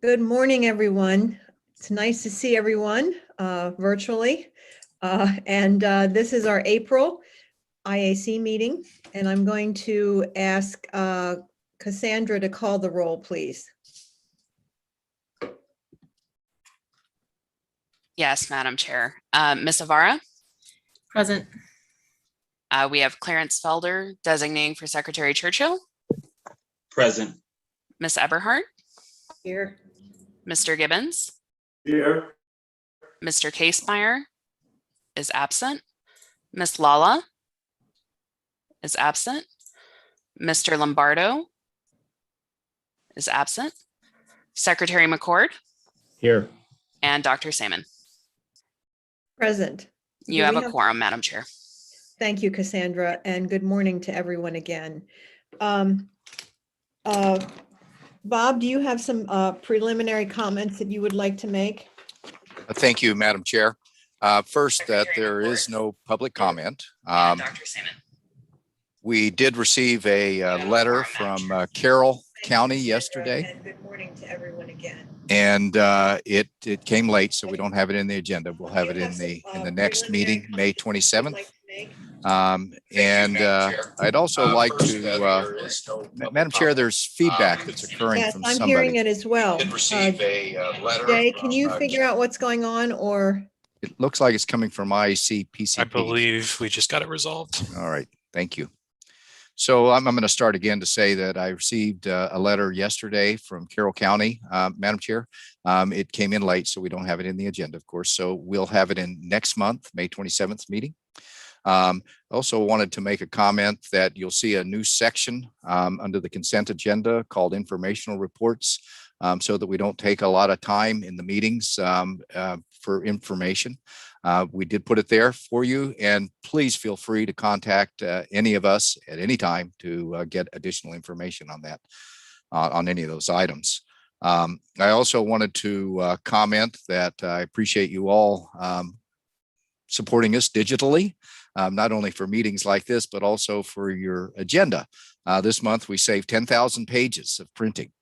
Good morning, everyone. It's nice to see everyone virtually. This is our April IAC meeting, and I'm going to ask Cassandra to call the roll, please. Yes, Madam Chair. Ms. Avara? Present. We have Clarence Felder designating for Secretary Churchill. Present. Ms. Eberhardt? Here. Mr. Gibbons? Here. Mr. Casemeyer is absent. Ms. Lala is absent. Mr. Lombardo is absent. Secretary McCord? Here. And Dr. Salmon. Present. You have a quorum, Madam Chair. Thank you, Cassandra, and good morning to everyone again. Bob, do you have some preliminary comments that you would like to make? Thank you, Madam Chair. First, that there is no public comment. Dr. Salmon. We did receive a letter from Carroll County yesterday. And good morning to everyone again. And it came late, so we don't have it in the agenda. We'll have it in the next meeting, May 27th. I'd also like to, Madam Chair, there's feedback that's occurring from somebody. Yes, I'm hearing it as well. We did receive a letter. Jay, can you figure out what's going on, or? It looks like it's coming from IAC PCP. I believe we just got it resolved. All right, thank you. So I'm going to start again to say that I received a letter yesterday from Carroll County, Madam Chair. It came in late, so we don't have it in the agenda, of course. So we'll have it in next month, May 27th meeting. Also wanted to make a comment that you'll see a new section under the consent agenda called informational reports, so that we don't take a lot of time in the meetings for information. We did put it there for you, and please feel free to contact any of us at any time to get additional information on that, on any of those items. I also wanted to comment that I appreciate you all supporting us digitally, not only for meetings like this, but also for your agenda. This month, we saved 10,000 pages of printing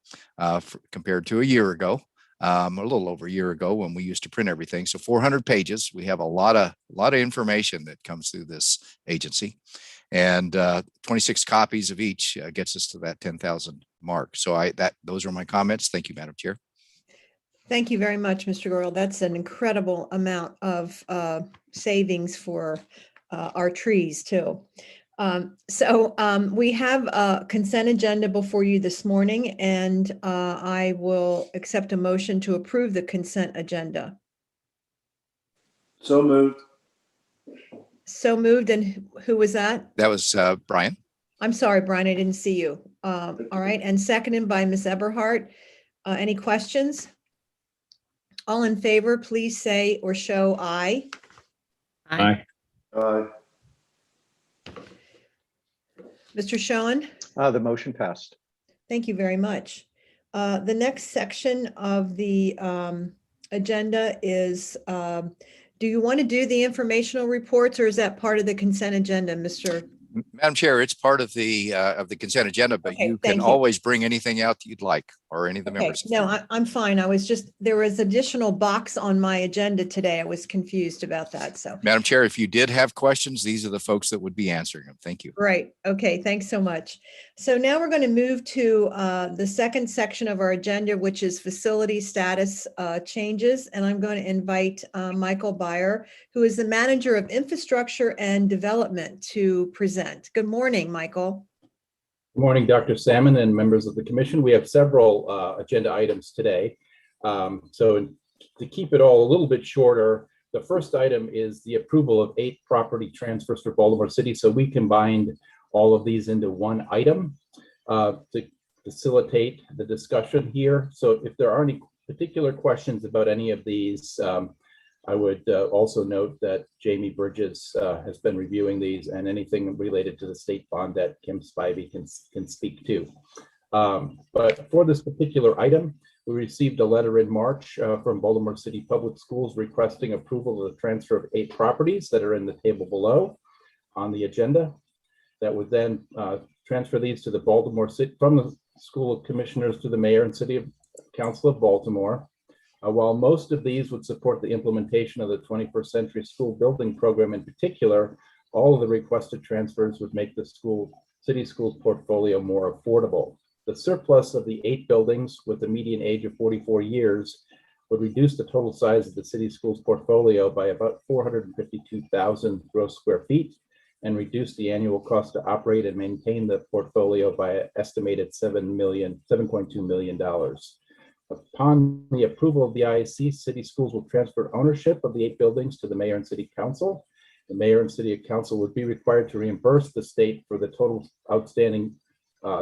compared to a year ago. A little over a year ago when we used to print everything. So 400 pages. We have a lot of information that comes through this agency, and 26 copies of each gets us to that 10,000 mark. So those are my comments. Thank you, Madam Chair. Thank you very much, Mr. Goral. That's an incredible amount of savings for our trees too. We have a consent agenda before you this morning, and I will accept a motion to approve the consent agenda. So moved. So moved, and who was that? That was Brian. I'm sorry, Brian, I didn't see you. All right, and seconded by Ms. Eberhardt. Any questions? All in favor, please say or show aye. Aye. Aye. Mr. Schoen? The motion passed. Thank you very much. The next section of the agenda is, do you want to do the informational reports, or is that part of the consent agenda, Mr.? Madam Chair, it's part of the consent agenda, but Okay, you can always bring anything out that you'd like, or any of the members. No, I'm fine. There was additional box on my agenda today. I was confused about that, so. Madam Chair, if you did have questions, these are the folks that would be answering them. Thank you. Right. Okay. Thanks so much. So now we're going to move to the second section of our agenda, which is facility status changes. And I'm going to invite Michael Byer, who is the Manager of Infrastructure and Development, to present. Good morning, Michael. Good morning, Dr. Salmon and members of the commission. We have several agenda items today. So to keep it all a little bit shorter, the first item is the approval of 8 property transfers for Baltimore City. So we combined all of these into one item to facilitate the discussion here. So if there are any particular questions about any of these, I would also note that Jamie Bridges has been reviewing these, and anything related to the state bond that Kim Spivey can speak to. But for this particular item, we received a letter in March from Baltimore City Public Schools requesting approval of the transfer of 8 properties that are in the table below on the agenda. That would then transfer these to the Baltimore City, from the School of Commissioners to the Mayor and City Council of Baltimore. While most of these would support the implementation of the 21st Century School Building Program in particular, all of the requested transfers would make the city schools portfolio more affordable. The surplus of the 8 buildings with a median age of 44 years would reduce the total size of the city schools portfolio by about 452,000 gross square feet and reduce the annual cost to operate and maintain the portfolio by an estimated $7.2 million. Upon the approval of the IAC, city schools will transfer ownership of the 8 buildings to the mayor and city council. The mayor and city council would be required to reimburse the state for the total outstanding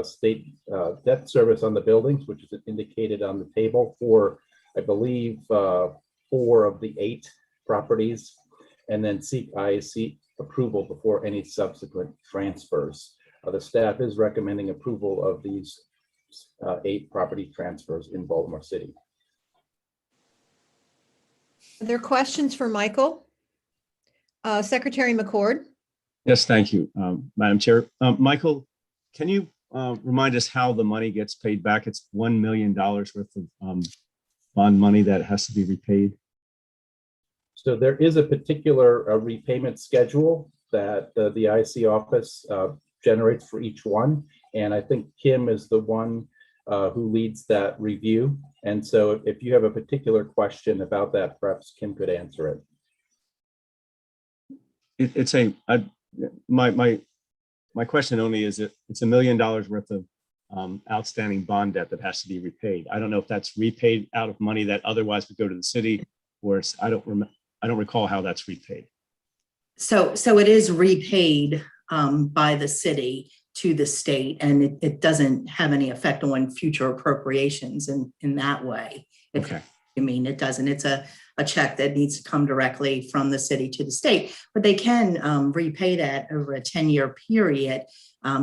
state debt service on the buildings, which is indicated on the table for, I believe, 4 of the 8 properties, and then seek IAC approval before any subsequent transfers. The staff is recommending approval of these 8 property transfers in Baltimore City. Are there questions for Michael? Secretary McCord? Yes, thank you, Madam Chair. Michael, can you remind us how the money gets paid back? It's $1 million worth of bond money that has to be repaid. So there is a particular repayment schedule that the IC office generates for each one. And I think Kim is the one who leads that review. And so if you have a particular question about that, perhaps Kim could answer it. My question only is it's $1 million worth of outstanding bond debt that has to be repaid. I don't know if that's repaid out of money that otherwise would go to the city, or it's, I don't recall how that's repaid. So it is repaid by the city to the state, and it doesn't have any effect on future appropriations in that way. Okay. I mean, it doesn't. It's a check that needs to come directly from the city to the state, but they can repay that over a 10-year period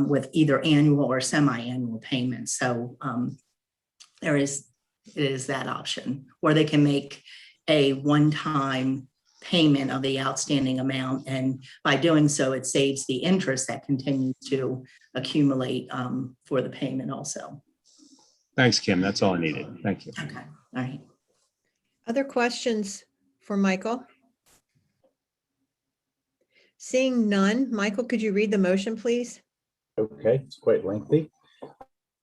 with either annual or semi-annual payments. So it is that option, or they can make a one-time payment of the outstanding amount, and by doing so, it saves the interest that continues to accumulate for the payment also. Thanks, Kim. That's all I needed. Thank you. Okay, all right. Other questions for Michael? Seeing none, Michael, could you read the motion, please? Okay, it's quite lengthy.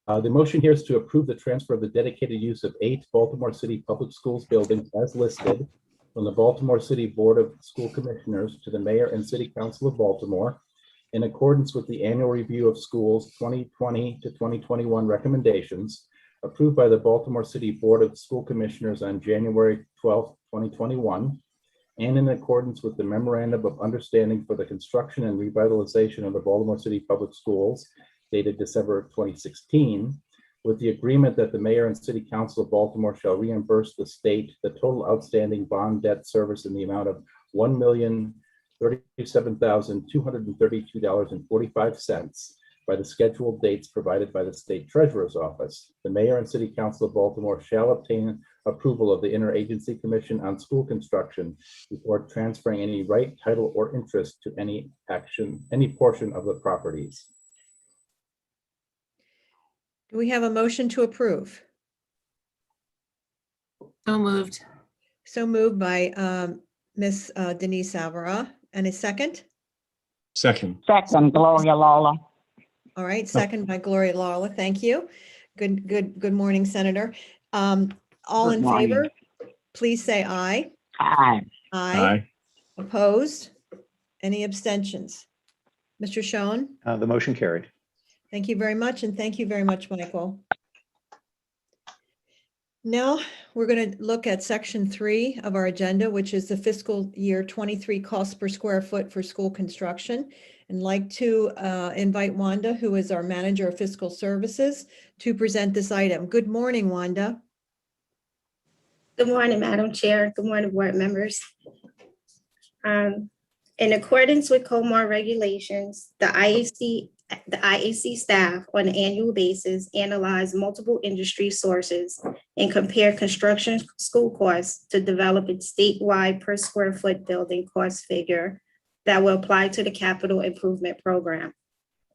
The motion here is to approve the transfer of the dedicated use of 8 Baltimore City Public Schools buildings as listed from the Baltimore City Board of School Commissioners to the Mayor and City Council of Baltimore in accordance with the annual review of schools 2020 to 2021 recommendations approved by the Baltimore City Board of School Commissioners on January 12, 2021, and in accordance with the Memorandum of Understanding for the Construction and Revitalization of the Baltimore City Public Schools dated December 2016, with the agreement that the Mayor and City Council of Baltimore shall reimburse the state the total outstanding bond debt service in the amount of $1,037,232.45 by the scheduled dates provided by the State Treasurer's Office. The Mayor and City Council of Baltimore shall obtain approval of the Interagency Commission on School Construction before transferring any right, title, or interest to any portion of the properties. Do we have a motion to approve? So moved. So moved by Ms. Denise Alvara. And a second? Second. Second, Gloria Lawler. All right, second by Gloria Lawler. Thank you. Good morning, Senator. All Good in morning. favor, please say aye. Aye. Aye. Opposed? Any abstentions? Mr. Schoen? The motion carried. Thank you very much, and thank you very much, Michael. Now, we're going to look at section 3 of our agenda, which is the fiscal year 23 cost per square foot for school construction. And like to invite Wanda, who is our manager of fiscal services, to present this item. Good morning, Wanda. Good morning, Madam Chair. Good morning, board members. In accordance with COMAR regulations, the IAC staff on an annual basis analyze multiple industry sources and compare construction school costs to develop a statewide per square foot building cost figure that will apply to the capital improvement program.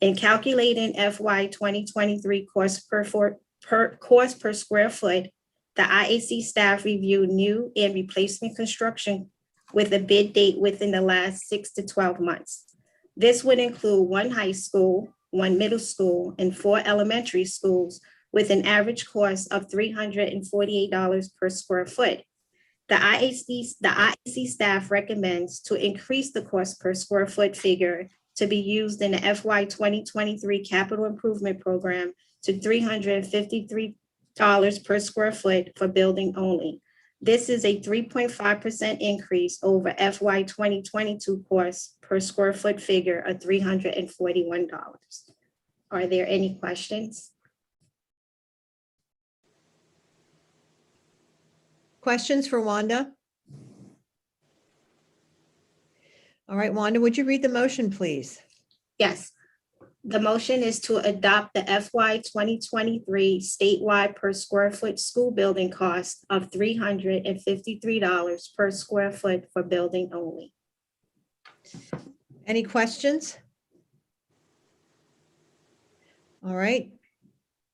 In calculating FY 2023 cost per square foot The IAC staff reviewed new and replacement construction with a bid date within the last 6 to 12 months. This would include 1 high school, 1 middle school, and 4 elementary schools with an average cost of $348 per square foot. The IAC staff recommends to increase the cost per square foot figure to be used in the FY 2023 capital improvement program to $353 per square foot for building only. This is a 3.5% increase over FY 2022 cost per square foot figure of $341. Are there any questions? Questions for Wanda? All right, Wanda, would you read the motion, please? Yes. The motion is to adopt the FY 2023 statewide per square foot school building cost of $353 per square foot for building only. Any questions? All right.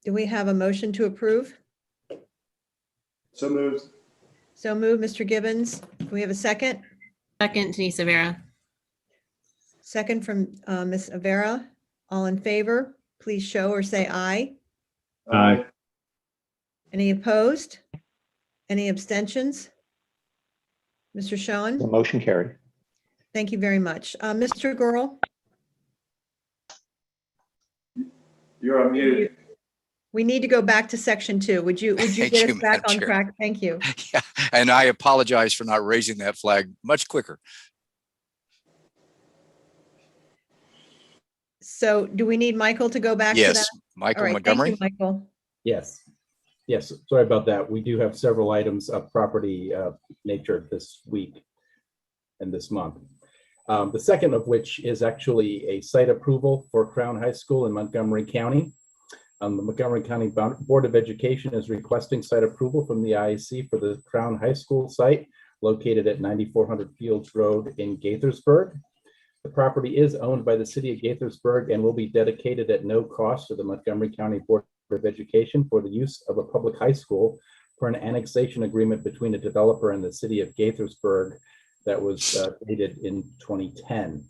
Do we have a motion to approve? So moved. So moved, Mr. Gibbons. Do we have a second? Second, Denise Avera. Second from Ms. Avera. All in favor, please show or say aye. Aye. Any opposed? Any abstentions? Mr. The Schoen? motion carried. Thank you very much. Mr. Gurl, You're on mute. we need to go back to section 2. Would you Thank get you, us back Madam on Chair. track? Thank you. Yeah, and I apologize for not raising that flag much quicker. So do we need Michael to go back to that? Yes, All Michael right, Montgomery. thank you, Michael. Yes. Yes, sorry about that. We do have several items of property nature this week and this month. The second of which is actually a site approval for Crown High School in Montgomery County. The Montgomery County Board of Education is requesting site approval from the IAC for the Crown High School site located at 9400 Fields Road in Gaithersburg. The property is owned by the city of Gaithersburg and will be dedicated at no cost to the Montgomery County Board of Education for the use of a public high school for an annexation agreement between a developer and the city of Gaithersburg that was dated in 2010.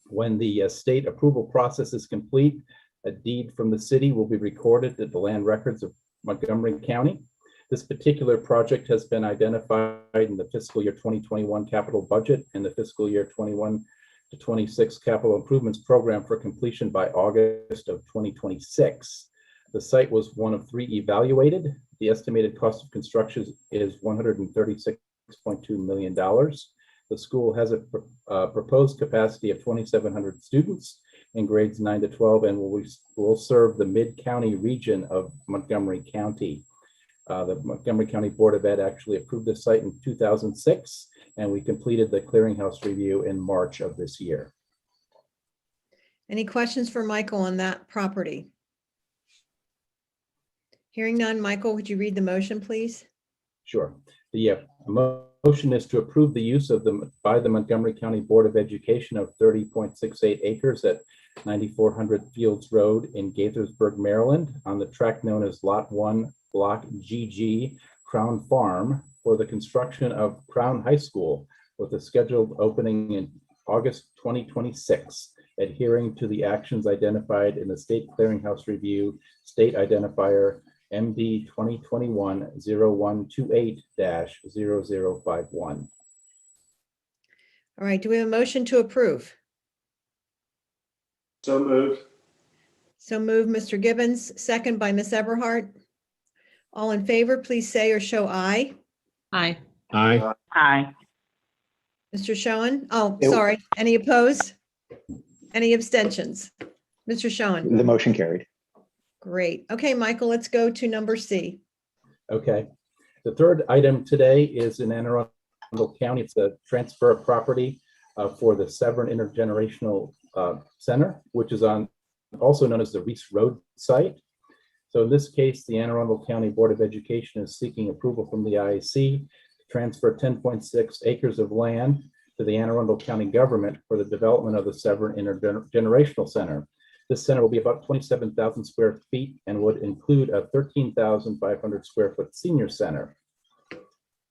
When the state approval process is complete, a deed from the city will be recorded at the land records of Montgomery County. This particular project has been identified in the fiscal year 2021 capital budget and the fiscal year 21 to 26 capital improvements program for completion by August of 2026. The site was one of 3 evaluated. The estimated cost of construction is $136.2 million. The school has a proposed capacity of 2,700 students in grades 9 to 12 and will serve the mid-county region of Montgomery County. The Montgomery County Board of Ed actually approved this site in 2006, and we completed the clearinghouse review in March of this year. Any questions for Michael on that property? Hearing none, Michael, would you read the motion, please? Sure. The motion is to approve the use of by the Montgomery County Board of Education of 30.68 acres at 9400 Fields Road in Gaithersburg, Maryland, on the tract known as Lot 1, Block GG, Crown Farm, for the construction of Crown High School with a scheduled opening in August 2026, adhering to the actions identified in the State Clearinghouse Review State Identifier MD 2021-0128-0051. All right, do we have a motion to approve? So moved. So moved, Mr. Gibbons, second by Ms. Everhart. All in favor, please say or show aye. Aye. Aye. Aye. Mr. Schoen? Oh, It- sorry. Any opposed? Any abstentions? Mr. Schoen? The motion carried. Great. Okay, Michael, let's go to number C. Okay. The third item today is in Anne Arundel County. It's a transfer of property for the Severn Intergenerational Center, which is also known as the Reese Road site. So in this case, the Anne Arundel County Board of Education is seeking approval from the IAC to transfer 10.6 acres of land to the Anne Arundel County government for the development of the Severn Intergenerational Center. This center will be about 27,000 square feet and would include a 13,500 square foot senior center.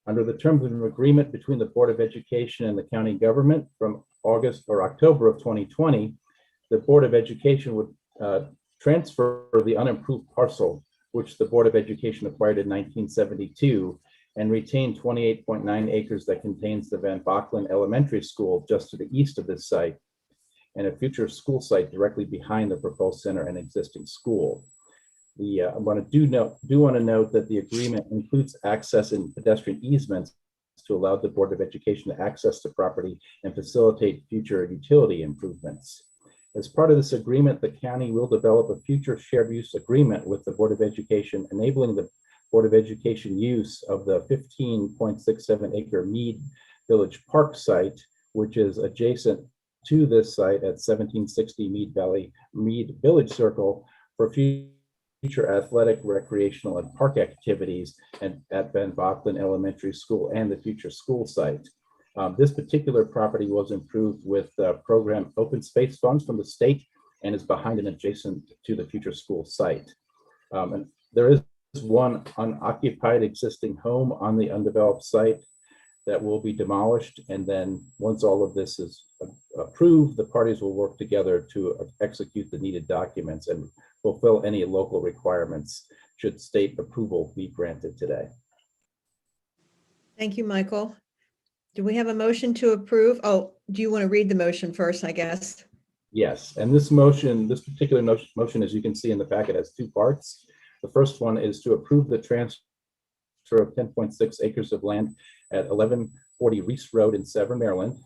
Under the terms of an agreement between the Board of Education and the county government from August or October of 2020, the Board of Education would transfer the unimproved parcel, which the Board of Education acquired in 1972, and retain 28.9 acres that contains the Van Bachlen Elementary School just to the east of this site, and a future school site directly behind the proposed center and existing school. I want to note that the agreement includes access and pedestrian easements to allow the Board of Education to access the property and facilitate future utility improvements. As part of this agreement, the county will develop a future shared use agreement with the Board of Education, enabling the Board of Education use of the 15.67 acre Mead Village Park site, which is adjacent to this site at 1760 Mead Village Circle, for future athletic, recreational, and park activities at Van Bachlen Elementary School and the future school site. This particular property was improved with program open space funds from the state and is behind and adjacent to the future school site. And there is one unoccupied existing home on the undeveloped site that will be demolished. And then once all of this is approved, the parties will work together to execute the needed documents and fulfill any local requirements should state approval be granted today. Thank you, Michael. Do we have a motion to approve? Oh, do you want to read the motion first, I guess? Yes, and this particular motion, as you can see in the packet, has two parts. The first one is to approve the transfer of 10.6 acres of land at 1140 Reese Road in Severn, Maryland,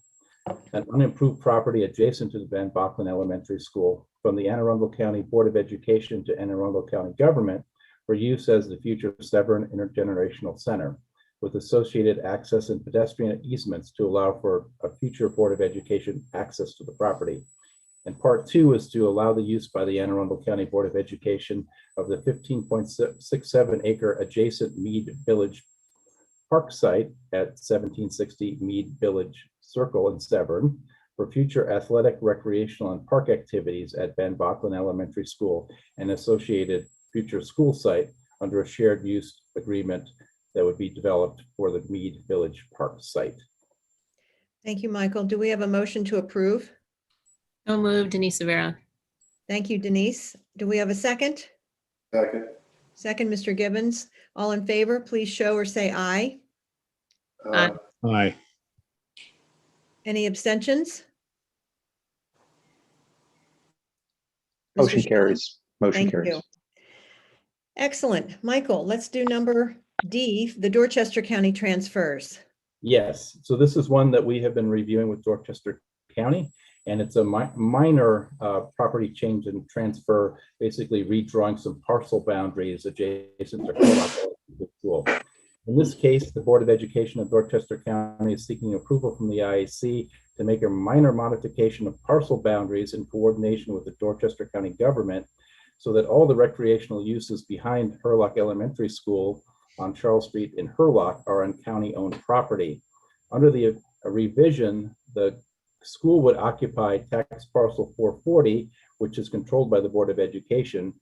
an unimproved property adjacent to the Van Bachlen Elementary School, from the Anne Arundel County Board of Education to Anne Arundel County government for use as the future Severn Intergenerational Center, with associated access and pedestrian easements to allow for a future Board of Education access to the property. And part two is to allow the use by the Anne Arundel County Board of Education of the 15.67 acre adjacent Mead Village Park site at 1760 Mead Village Circle in Severn for future athletic, recreational, and park activities at Van Bachlen Elementary School and associated future school site under a shared use agreement that would be developed for the Mead Village Park site. Thank you, Michael. Do we have a motion to approve? So moved, Denise Severa. Thank you, Denise. Do we have a second? Second. Second, Mr. Gibbons. All in favor, please show or say aye. Aye. Aye. Any abstentions? Motion Mr. Shaw? carries. Motion Thank carries. you. Excellent. Michael, let's do number D, the Dorchester County transfers. Yes, so this is one that we have been reviewing with Dorchester County, and it's a minor property change and transfer, basically redrawing some parcel boundaries adjacent to the school. In this case, the Board of Education of Dorchester County is seeking approval from the IAC to make a minor modification of parcel boundaries in coordination with the Dorchester County government so that all the recreational uses behind Hurlock Elementary School on Charles Street in Hurlock are on county-owned property. Under the revision, the school would occupy tax parcel 440, which is controlled by the Board of Education,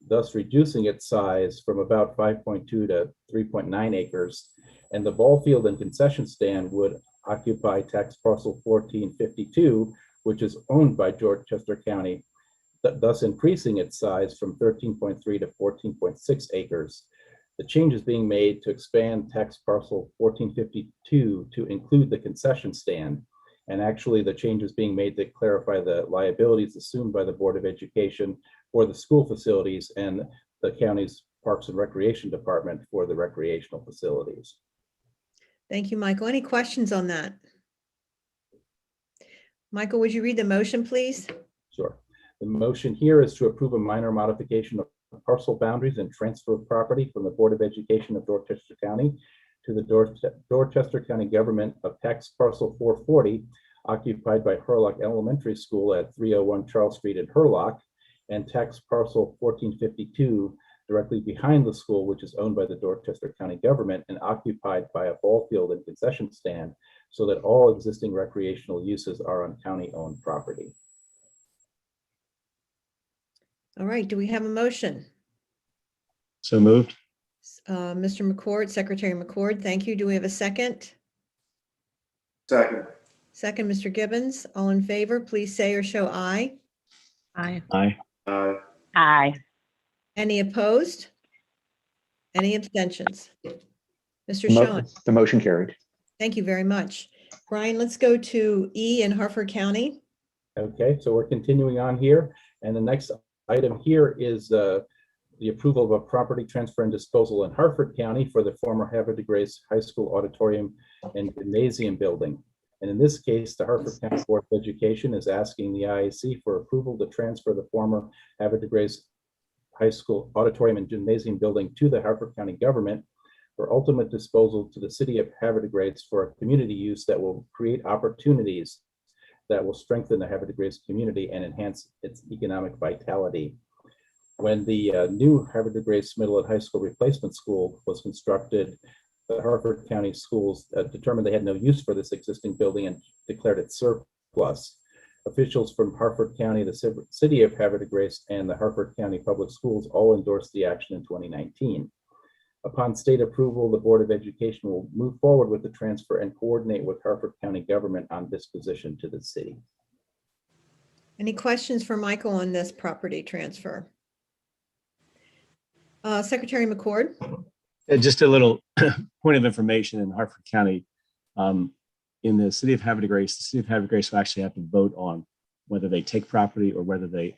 thus reducing its size from about 5.2 to 3.9 acres. And the ball field and concession stand would occupy tax parcel 1452, which is owned by Dorchester County, thus increasing its size from 13.3 to 14.6 acres. The change is being made to expand tax parcel 1452 to include the concession stand. And actually the change is being made to clarify the liabilities assumed by the Board of Education for the school facilities and the county's Parks and Recreation Department for the recreational facilities. Thank you, Michael. Any questions on that? Michael, would you read the motion, please? Sure. The motion here is to approve a minor modification of parcel boundaries and transfer of property from the Board of Education of Dorchester County to the Dorchester County government of tax parcel 440 occupied by Hurlock Elementary School at 301 Charles Street in Hurlock, and tax parcel 1452 directly behind the school, which is owned by the Dorchester County government and occupied by a ball field and concession stand, so that all existing recreational uses are on county-owned property. All right, do we have a motion? So moved. Mr. McCord, Secretary McCord, thank you. Do we have a second? Second. Second, Mr. Gibbons. All in favor, please say or show aye. Aye. Aye. Aye. Aye. Any opposed? Any abstentions? Mr. Schoen, The motion carried. thank you very much. Brian, let's go to E in Harford County. Okay, so we're continuing on here. And the next item here is the approval of a property transfer and disposal in Harford County for the former Havre de Grace High School Auditorium and Gymnasium building. And in this case, the Harford County Board of Education is asking the IAC for approval to transfer the former Havre de Grace High School Auditorium and Gymnasium building to the Harford County government for ultimate disposal to the city of Havre de Grace for a community use that will create opportunities that will strengthen the Havre de Grace community and enhance its economic vitality. When the new Havre de Grace Middle and High School Replacement School was constructed, the Harford County Schools determined they had no use for this existing building and declared it surplus. Officials from Harford County, the city of Havre de Grace, and the Harford County Public Schools all endorsed the action in 2019. Upon state approval, the Board of Education will move forward with the transfer and coordinate with Harford County government on disposition to the city. Any questions for Michael on this property transfer? Secretary McCord? Just a little point of information in Harford County. In the city of Havre de Grace, the city of Havre de Grace will actually have to vote on whether they take property or whether they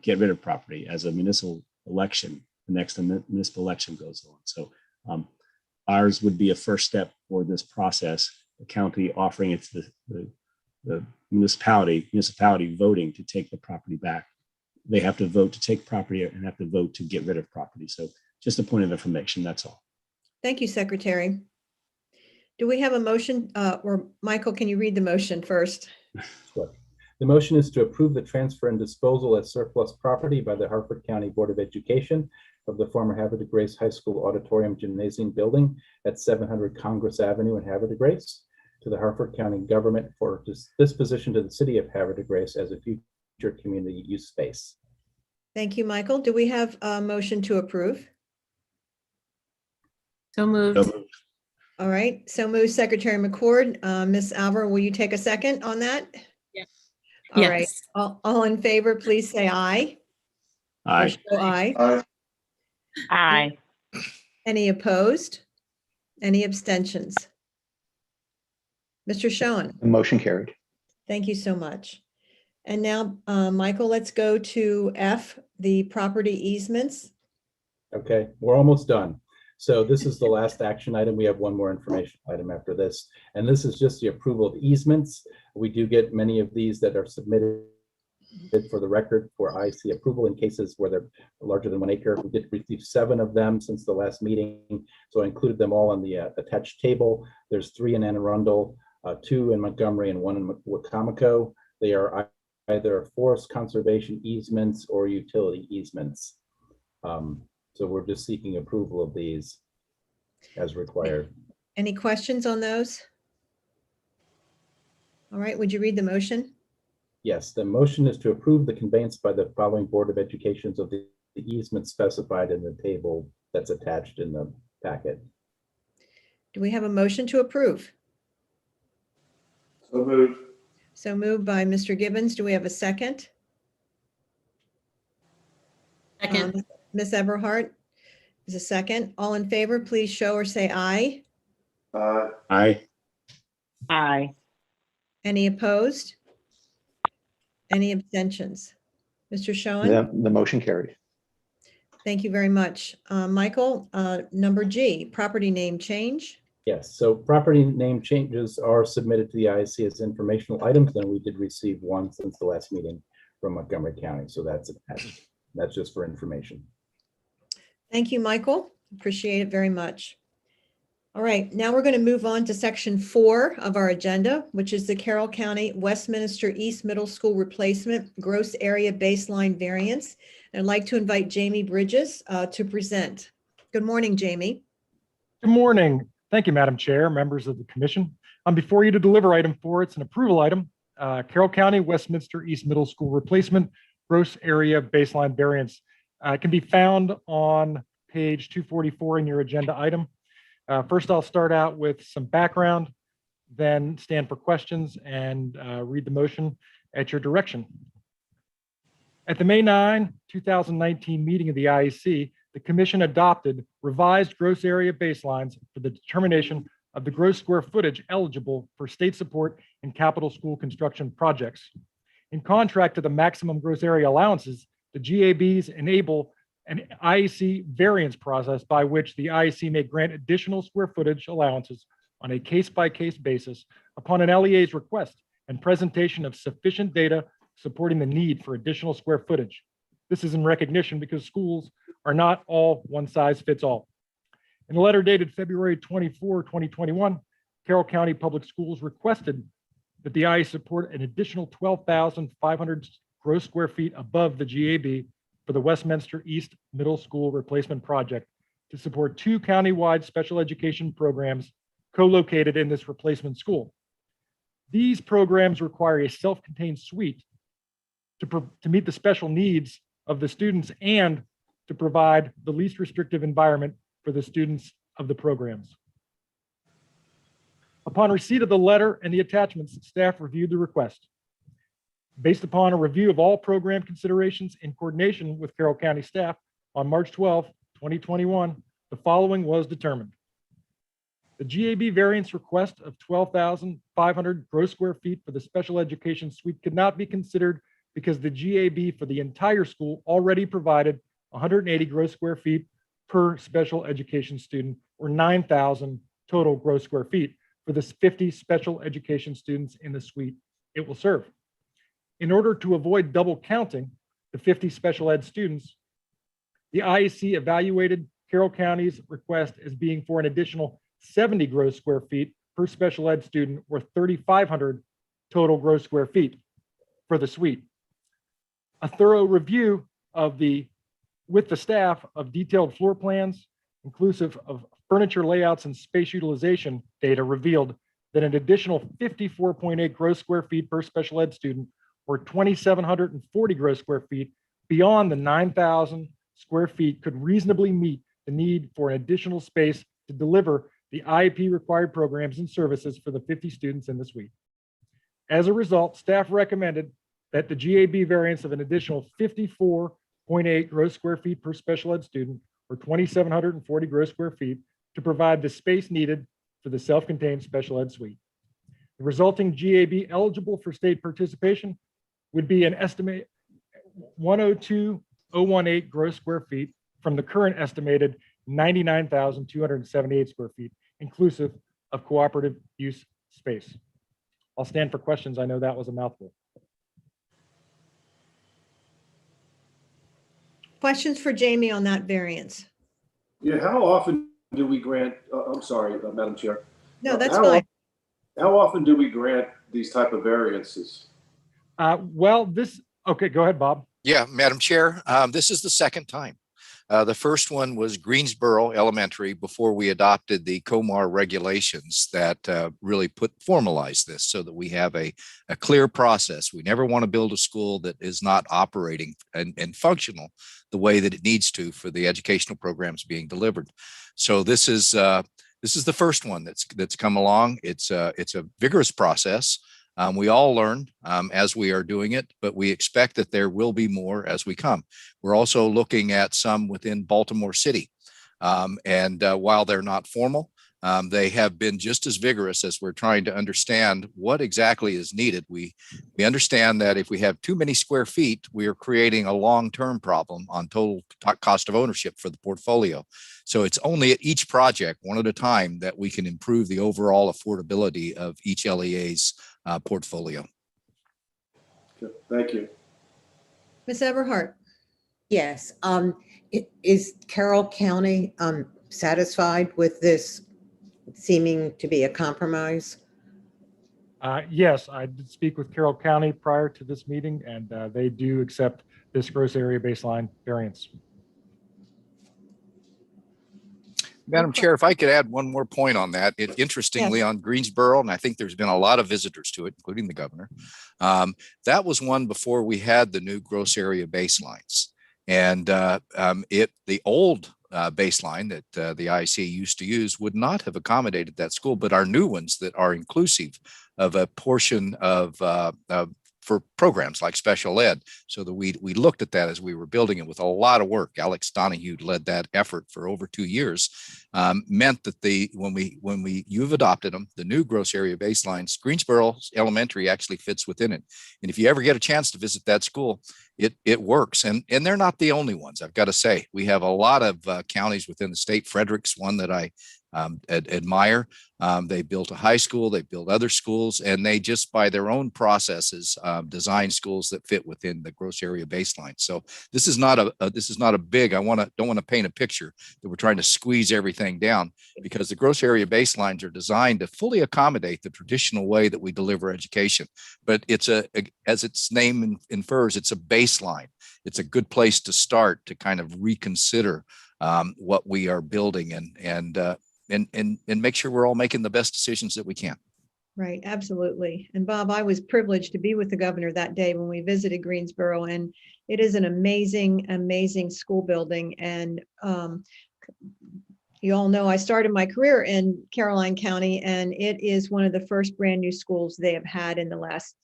get rid of property as a municipal election. The next municipal election goes on. So ours would be a first step for this process. The county offering it to the municipality voting to take the property back. They have to vote to take property and have to vote to get rid of property. So just a point of information, that's all. Thank you, Secretary. Do we have a motion, or Michael, can you read the motion first? Sure. The motion is to approve the transfer and disposal as surplus property by the Harford County Board of Education of the former Havre de Grace High School Auditorium Gymnasium building at 700 Congress Avenue in Havre de Grace to the Harford County government for disposition to the city of Havre de Grace as a future community use space. Thank you, Michael. Do we have a motion to approve? So moved. So moved. All right, so move Secretary McCord. Ms. Alver, will you take a second on that? Yes. All right, Yes. all in favor, please say aye. Or Aye. show aye. Aye. Aye. Any opposed? Any abstentions? Mr. Schoen, The motion carried. thank you so much. And now, Michael, let's go to F, the property easements. Okay, we're almost done. So this is the last action item. We have one more information item after this. And this is just the approval of easements. We do get many of these that are submitted for the record for IAC approval in cases where they're larger than 1 acre. We did receive 7 of them since the last meeting. So I included them all on the attached table. There's 3 in Anne Arundel, 2 in Montgomery, and 1 in Wacomico. They are either forest conservation easements or utility easements. So we're just seeking approval of these as required. Any questions on those? All right, would you read the motion? Yes, the motion is to approve the conveyance by the following Board of Educations of the easement specified in the table that's attached in the packet. Do we have a motion to approve? So moved. So moved by Mr. Gibbons. Do we have a second? Second. Ms. Everhart is a second. All in favor, please show or say aye. Aye. Aye. Aye. Any opposed? Any abstentions? Mr. Schoen, The motion carried. thank you very much. Michael, number G, property name change. Yes, so property name changes are submitted to the IAC as informational items, and we did receive one since the last meeting from Montgomery County. So that's attached. That's just for information. Thank you, Michael. Appreciate it very much. All right, now we're going to move on to section 4 of our agenda, which is the Carroll County Westminster East Middle School Replacement Gross Area Baseline Variance. And I'd like to invite Jamie Bridges to present. Good morning, Jamie. Good morning. Thank you, Madam Chair, members of the commission. I'm before you to deliver item 4. It's an approval item. Carroll County Westminster East Middle School Replacement gross area baseline variance can be found on page 244 in your agenda item. First, I'll start out with some background, then stand for questions and read the motion at your direction. At the May 9, 2019 meeting of the IAC, the Commission adopted revised gross area baselines for the determination of the gross square footage eligible for state support in capital school construction projects. In contrast to the maximum gross area allowances, the GABs enable an IAC variance process by which the IAC may grant additional square footage allowances on a case-by-case basis upon an LEA's request and presentation of sufficient data supporting the need for additional square footage. This is in recognition because schools are not all one size fits all. In a letter dated February 24, 2021, Carroll County Public Schools requested that the IAC support an additional 12,500 gross square feet above the GAB for the Westminster East Middle School Replacement Project to support 2 countywide special education programs co-located in this replacement school. These programs require a self-contained suite to meet the special needs of the students and to provide the least restrictive environment for the students of the programs. Upon receipt of the letter and the attachments, staff reviewed the request. Based upon a review of all program considerations in coordination with Carroll County staff on March 12, 2021, the following was determined. The GAB variance request of 12,500 gross square feet for the special education suite could not be considered because the GAB for the entire school already provided 180 gross square feet per special education student, or 9,000 total gross square feet for the 50 special education students in the suite it will serve. In order to avoid double counting the 50 special ed students, the IAC evaluated Carroll County's request as being for an additional 70 gross square feet per special ed student, or 3,500 total gross square feet for the suite. A thorough review with the staff of detailed floor plans, inclusive of furniture layouts and space utilization data, revealed that an additional 54.8 gross square feet per special ed student, or 2,740 gross square feet beyond the 9,000 square feet, could reasonably meet the need for an additional space to deliver the IEP required programs and services for the 50 students in the suite. As a result, staff recommended that the GAB variance of an additional 54.8 gross square feet per special ed student, or 2,740 gross square feet, to provide the space needed for the self-contained special ed suite. The resulting GAB eligible for state participation would be an estimate 102,018 gross square feet from the current estimated 99,278 square feet, inclusive of cooperative use space. I'll stand for questions. I know that was a mouthful. Questions for Jamie on that variance? Yeah, how often do we grant, I'm sorry, Madam Chair. No, that's fine. How often do we grant these type of variances? Okay, go ahead, Bob. Yeah, Madam Chair, this is the second time. The first one was Greensboro Elementary before we adopted the COMAR regulations that really formalize this so that we have a clear process. We never want to build a school that is not operating and functional the way that it needs to for the educational programs being delivered. So this is the first one that's come along. It's a vigorous process. We all learn as we are doing it, but we expect that there will be more as we come. We're also looking at some within Baltimore City. While they're not formal, they have been just as vigorous as we're trying to understand what exactly is needed. We understand that if we have too many square feet, we are creating a long-term problem on total cost of ownership for the portfolio. So it's only at each project, one at a time, that we can improve the overall affordability of each LEA's portfolio. Okay, thank you. Ms. Everhart. Yes. Is Carroll County satisfied with this seeming to be a compromise? Yes, I did speak with Carroll County prior to this meeting, and they do accept this gross area baseline variance. Madam Chair, if I could add one more point on that, interestingly Yes. on Greensboro, and I think there's been a lot of visitors to it, including the governor. That was one before we had the new gross area baselines. And the old baseline that the IAC used to use would not have accommodated that school, but our new ones that are inclusive of a portion of for programs like special ed. So that we looked at that as we were building it with a lot of work. Alex Donahue led that effort for over 2 years, meant that when you've adopted them, the new gross area baselines, Greensboro Elementary actually fits within it. And if you ever get a chance to visit that school, it works. And they're not the only ones, I've got to say. We have a lot of counties within the state. Frederick's one that I admire. They built a high school, they built other schools, and they just by their own processes design schools that fit within the gross area baseline. So this is not a big. Don't want to paint a picture that we're trying to squeeze everything down, because the gross area baselines are designed to fully accommodate the traditional way that we deliver education. But as its name infers, it's a baseline. It's a good place to start to kind of reconsider what we are building and make sure we're all making the best decisions that we can. Right, absolutely. And Bob, I was privileged to be with the governor that day when we visited Greensboro, and it is an amazing, amazing school building. And you all know I started my career in Caroline County, and it is one of the first brand new schools they have had in the last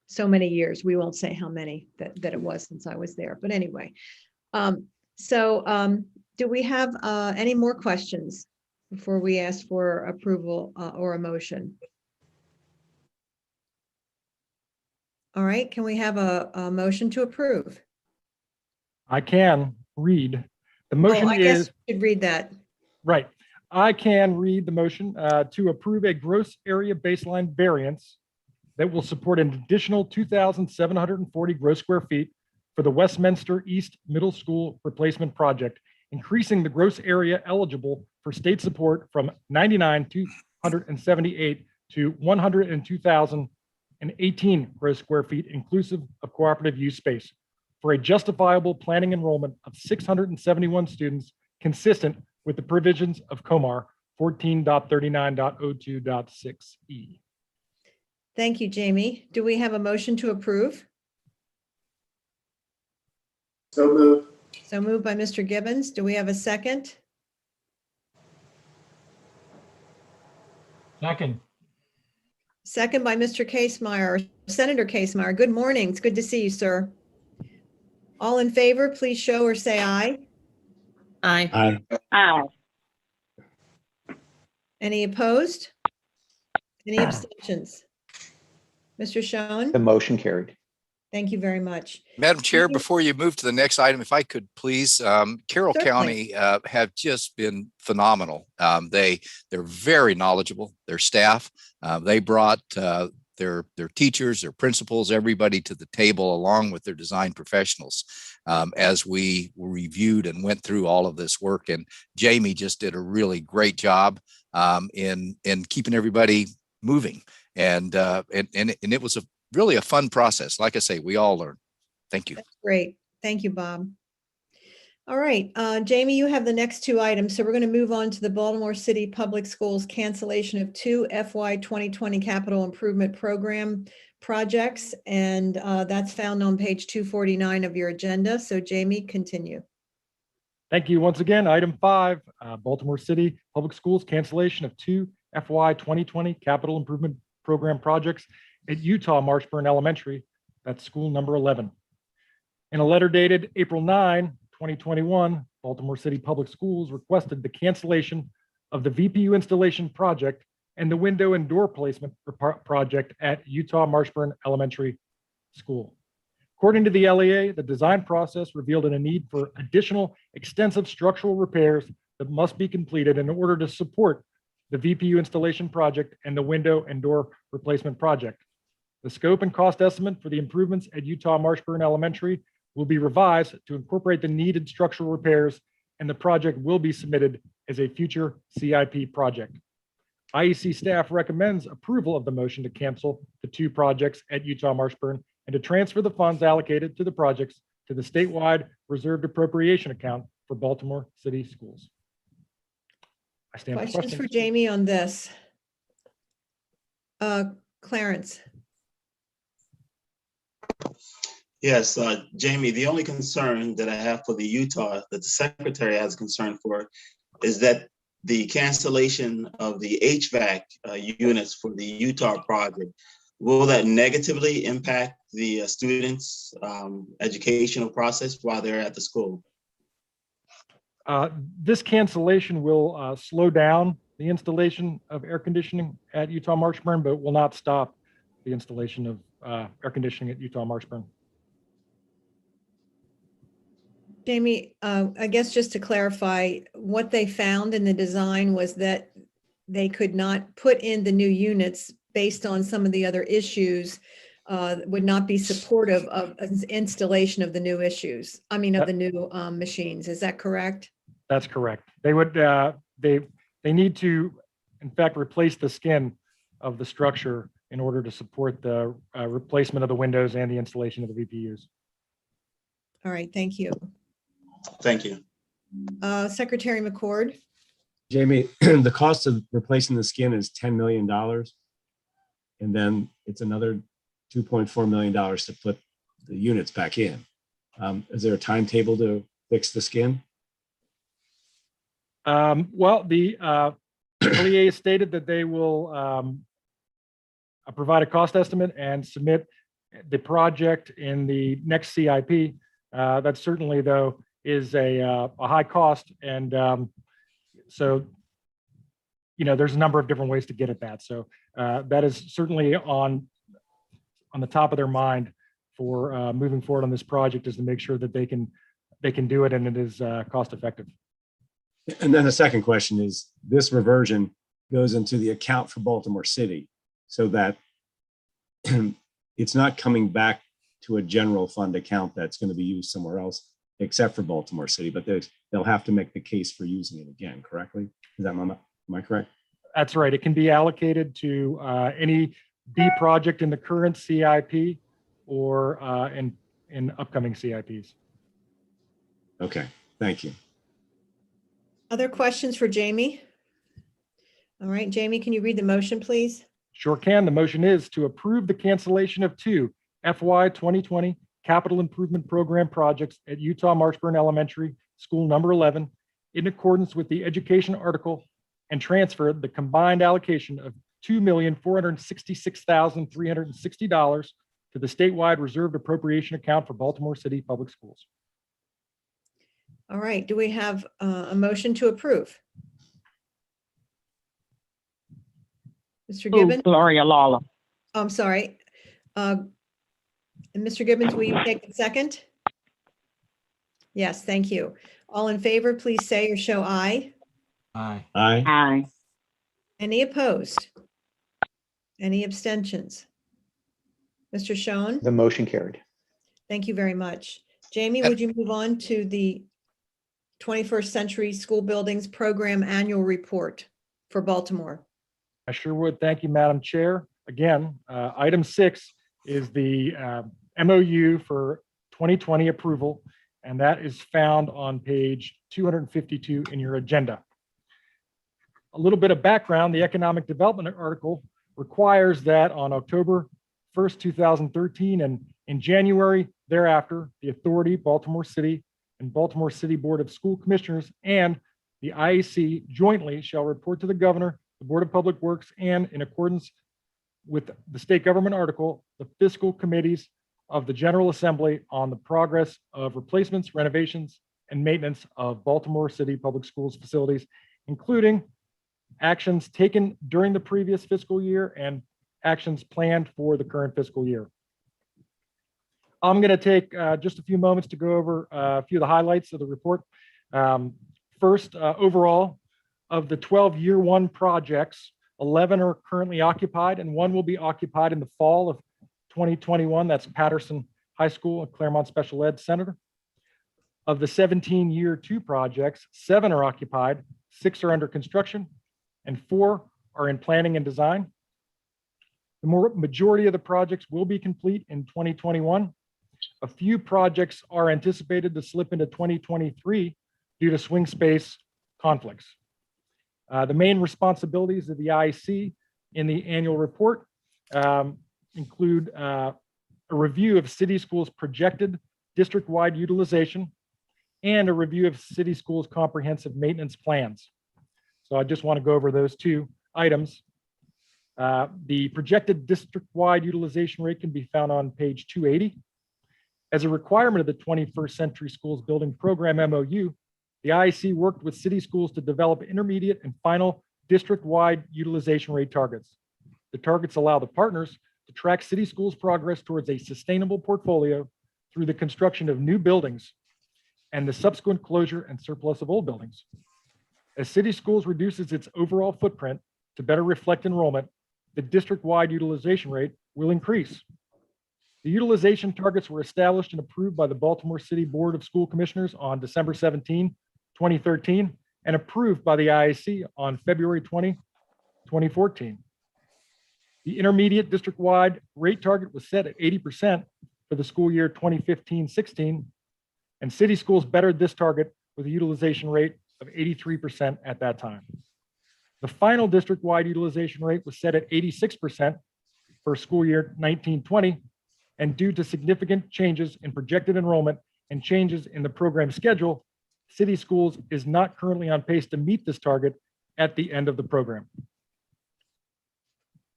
so many years. We won't say how many that it was since I was there, but anyway. Do we have any more questions before we ask for approval or a motion? All right, can we have a motion to approve? I can read. The motion I guess is, you should read that. right. I can read the motion to approve a gross area baseline variance that will support an additional 2,740 gross square feet for the Westminster East Middle School replacement project, increasing the gross area eligible for state support from 99,278 to 102,018 gross square feet, inclusive of cooperative use space, for a justifiable planning enrollment of 671 students, consistent with the provisions of COMAR 14.39.02.6E. Thank you, Jamie. Do we have a motion to approve? So moved. So moved by Mr. Gibbons. Do we have a second? Second. Second by Mr. Casemeyer, Senator Casemeyer. Good morning. It's good to see you, sir. All in favor, please show or say aye. Aye. Aye. Aye. Any opposed? Any abstentions? Mr. Schoen? The motion carried. Thank you very much. Madam Chair, Thank you. before you move to the next item, if I could please, Carroll Certainly. County have just been phenomenal. They're very knowledgeable, their staff. They brought their teachers, their principals, everybody to the table along with their design professionals as we reviewed and went through all of this work. And Jamie just did a really great job in keeping everybody moving. And it was really a fun process. Like I say, we all learn. Thank you. That's great. Thank you, Bob. All right, Jamie, you have the next two items. So we're going to move on to the Baltimore City Public Schools cancellation of two FY 2020 capital improvement program projects. And that's found on page 249 of your agenda. So Jamie, continue. Thank you once again. Item 5, Baltimore City Public Schools cancellation of two FY 2020 capital improvement program projects at Utah Marshburn Elementary. That's school number 11. In a letter dated April 9, 2021, Baltimore City Public Schools requested the cancellation of the VPU installation project and the window and door placement project at Utah Marshburn Elementary School. According to the LEA, the design process revealed a need for additional extensive structural repairs that must be completed in order to support the VPU installation project and the window and door replacement project. The scope and cost estimate for the improvements at Utah Marshburn Elementary will be revised to incorporate the needed structural repairs, and the project will be submitted as a future CIP project. IEC staff recommends approval of the motion to cancel the two projects at Utah Marshburn and to transfer the funds allocated to the projects to the statewide reserved appropriation account for Baltimore City Schools. I stand for Questions for questions. Jamie on this? Clarence? Yes, Jamie, the only concern that I have for the Utah, that the secretary has concern for, is that the cancellation of the HVAC units for the Utah project, will that negatively impact the students' educational process while they're at the school? This cancellation will slow down the installation of air conditioning at Utah Marshburn, but will not stop the installation of air conditioning at Utah Marshburn. Jamie, I guess just to clarify, what they found in the design was that they could not put in the new units based on some of the other issues, would not be supportive of installation of the new issues. I mean, of the new machines. Is that correct? That's correct. They would, they need to, in fact, replace the skin of the structure in order to support the replacement of the windows and the installation of the VPUs. All right, thank you. Thank you. Secretary McCord? Jamie, the cost of replacing the skin is $10 million. And then it's another $2.4 million to put the units back in. Is there a timetable to fix the skin? Well, the LEA stated that they will provide a cost estimate and submit the project in the next CIP. That certainly, though, is a high cost. And so, you know, there's a number of different ways to get at that. So that is certainly on the top of their mind for moving forward on this project, is to make sure that they can do it and it is cost effective. And then the second question is, this reversion goes into the account for Baltimore City so that it's not coming back to a general fund account that's going to be used somewhere else except for Baltimore City, but they'll have to make the case for using it again, correctly? Is that, am I correct? That's right. It can be allocated to any B project in the current CIP or in upcoming CIPs. Okay, thank you. Other questions for Jamie? All right, Jamie, can you read the motion, please? Sure can. The motion is to approve the cancellation of 2 FY 2020 capital improvement program projects at Utah Marshburn Elementary School number 11 in accordance with the education article, and transfer the combined allocation of $2,466,360 to the statewide reserved appropriation account for Baltimore City Public Schools. All right, do we have a motion to approve? Mr. Gibbons? Gloria Lawler. Oh, I'm sorry. And Mr. Gibbons, will you take the second? Yes, thank you. All in favor, please say or show aye. Aye. Aye. Aye. Any opposed? Any abstentions? Mr. Schoen? The motion carried. Thank you very much. Jamie, would you move on to the 21st Century School Buildings Program Annual Report for Baltimore? I sure would. Thank you, Madam Chair. Again, item 6 is the MOU for 2020 approval, and that is found on page 252 in your agenda. A little bit of background: the economic development article requires that on October 1st, 2013, and in January thereafter, the authority, Baltimore City, and Baltimore City Board of School Commissioners and the IAC jointly shall report to the governor, the Board of Public Works, and in accordance with the state government article, the fiscal committees of the General Assembly on the progress of replacements, renovations, and maintenance of Baltimore City Public Schools facilities, including actions taken during the previous fiscal year and actions planned for the current fiscal year. I'm going to take just a few moments to go over a few of the highlights of the report. First, overall, of the 12 year one projects, 11 are currently occupied and 1 will be occupied in the fall of 2021. That's Patterson High School and Claremont Special Ed Center. Of the 17 year 2 projects, 7 are occupied, 6 are under construction, and 4 are in planning and design. The majority of the projects will be complete in 2021. A few projects are anticipated to slip into 2023 due to swing space conflicts. The main responsibilities of the IAC in the annual report include a review of city schools' projected district-wide utilization and a review of city schools' comprehensive maintenance plans. So I just want to go over those two items. The projected district-wide utilization rate can be found on page 280. As a requirement of the 21st Century Schools Building Program MOU, the IAC worked with city schools to develop intermediate and final district-wide utilization rate targets. The targets allow the partners to track city schools' progress towards a sustainable portfolio through the construction of new buildings and the subsequent closure and surplus of old buildings. As city schools reduces its overall footprint to better reflect enrollment, the district-wide utilization rate will increase. The utilization targets were established and approved by the Baltimore City Board of School Commissioners on December 17, 2013, and approved by the IAC on February 20, 2014. The intermediate district-wide rate target was set at 80% for the school year 2015-16, and city schools bettered this target with a utilization rate of 83% at that time. The final district-wide utilization rate was set at 86% for school year 1920, and due to significant changes in projected enrollment and changes in the program schedule, city schools is not currently on pace to meet this target at the end of the program.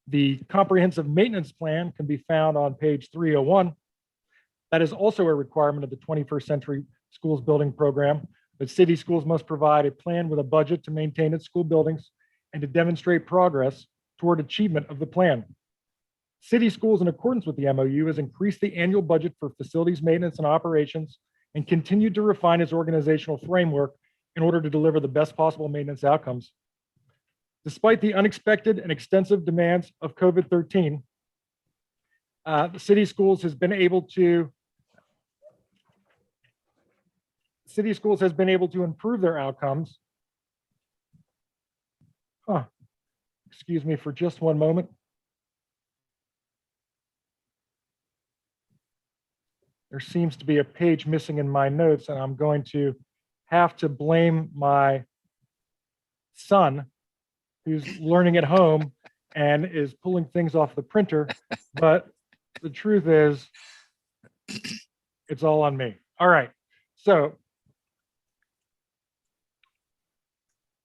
The comprehensive maintenance plan can be found on page 301. That is also a requirement of the 21st Century Schools Building Program, that city schools must provide a plan with a budget to maintain its school buildings and to demonstrate progress toward achievement of the plan. City schools, in accordance with the MOU, has increased the annual budget for facilities maintenance and operations and continued to refine its organizational framework in order to deliver the best possible maintenance outcomes. Despite the unexpected and extensive demands of COVID-13, the city schools has been able to improve their outcomes. Excuse me for just one moment. There seems to be a page missing in my notes, and I'm going to have to blame my son, who's learning at home and is pulling things off the printer. But the truth is, it's all on me. All right. So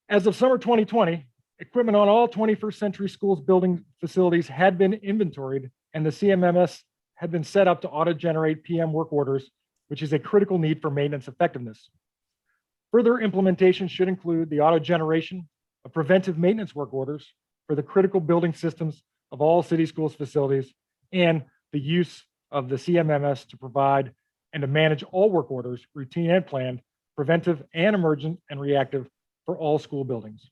as of summer 2020, equipment on all 21st Century Schools building facilities had been inventoried, and the CMMS had been set up to auto-generate PM work orders, which is a critical need for maintenance effectiveness. Further implementation should include the auto-generation of preventive maintenance work orders for the critical building systems of all city schools facilities, and the use of the CMMS to provide and to manage all work orders, routine and planned, preventive and emergent and reactive, for all school buildings.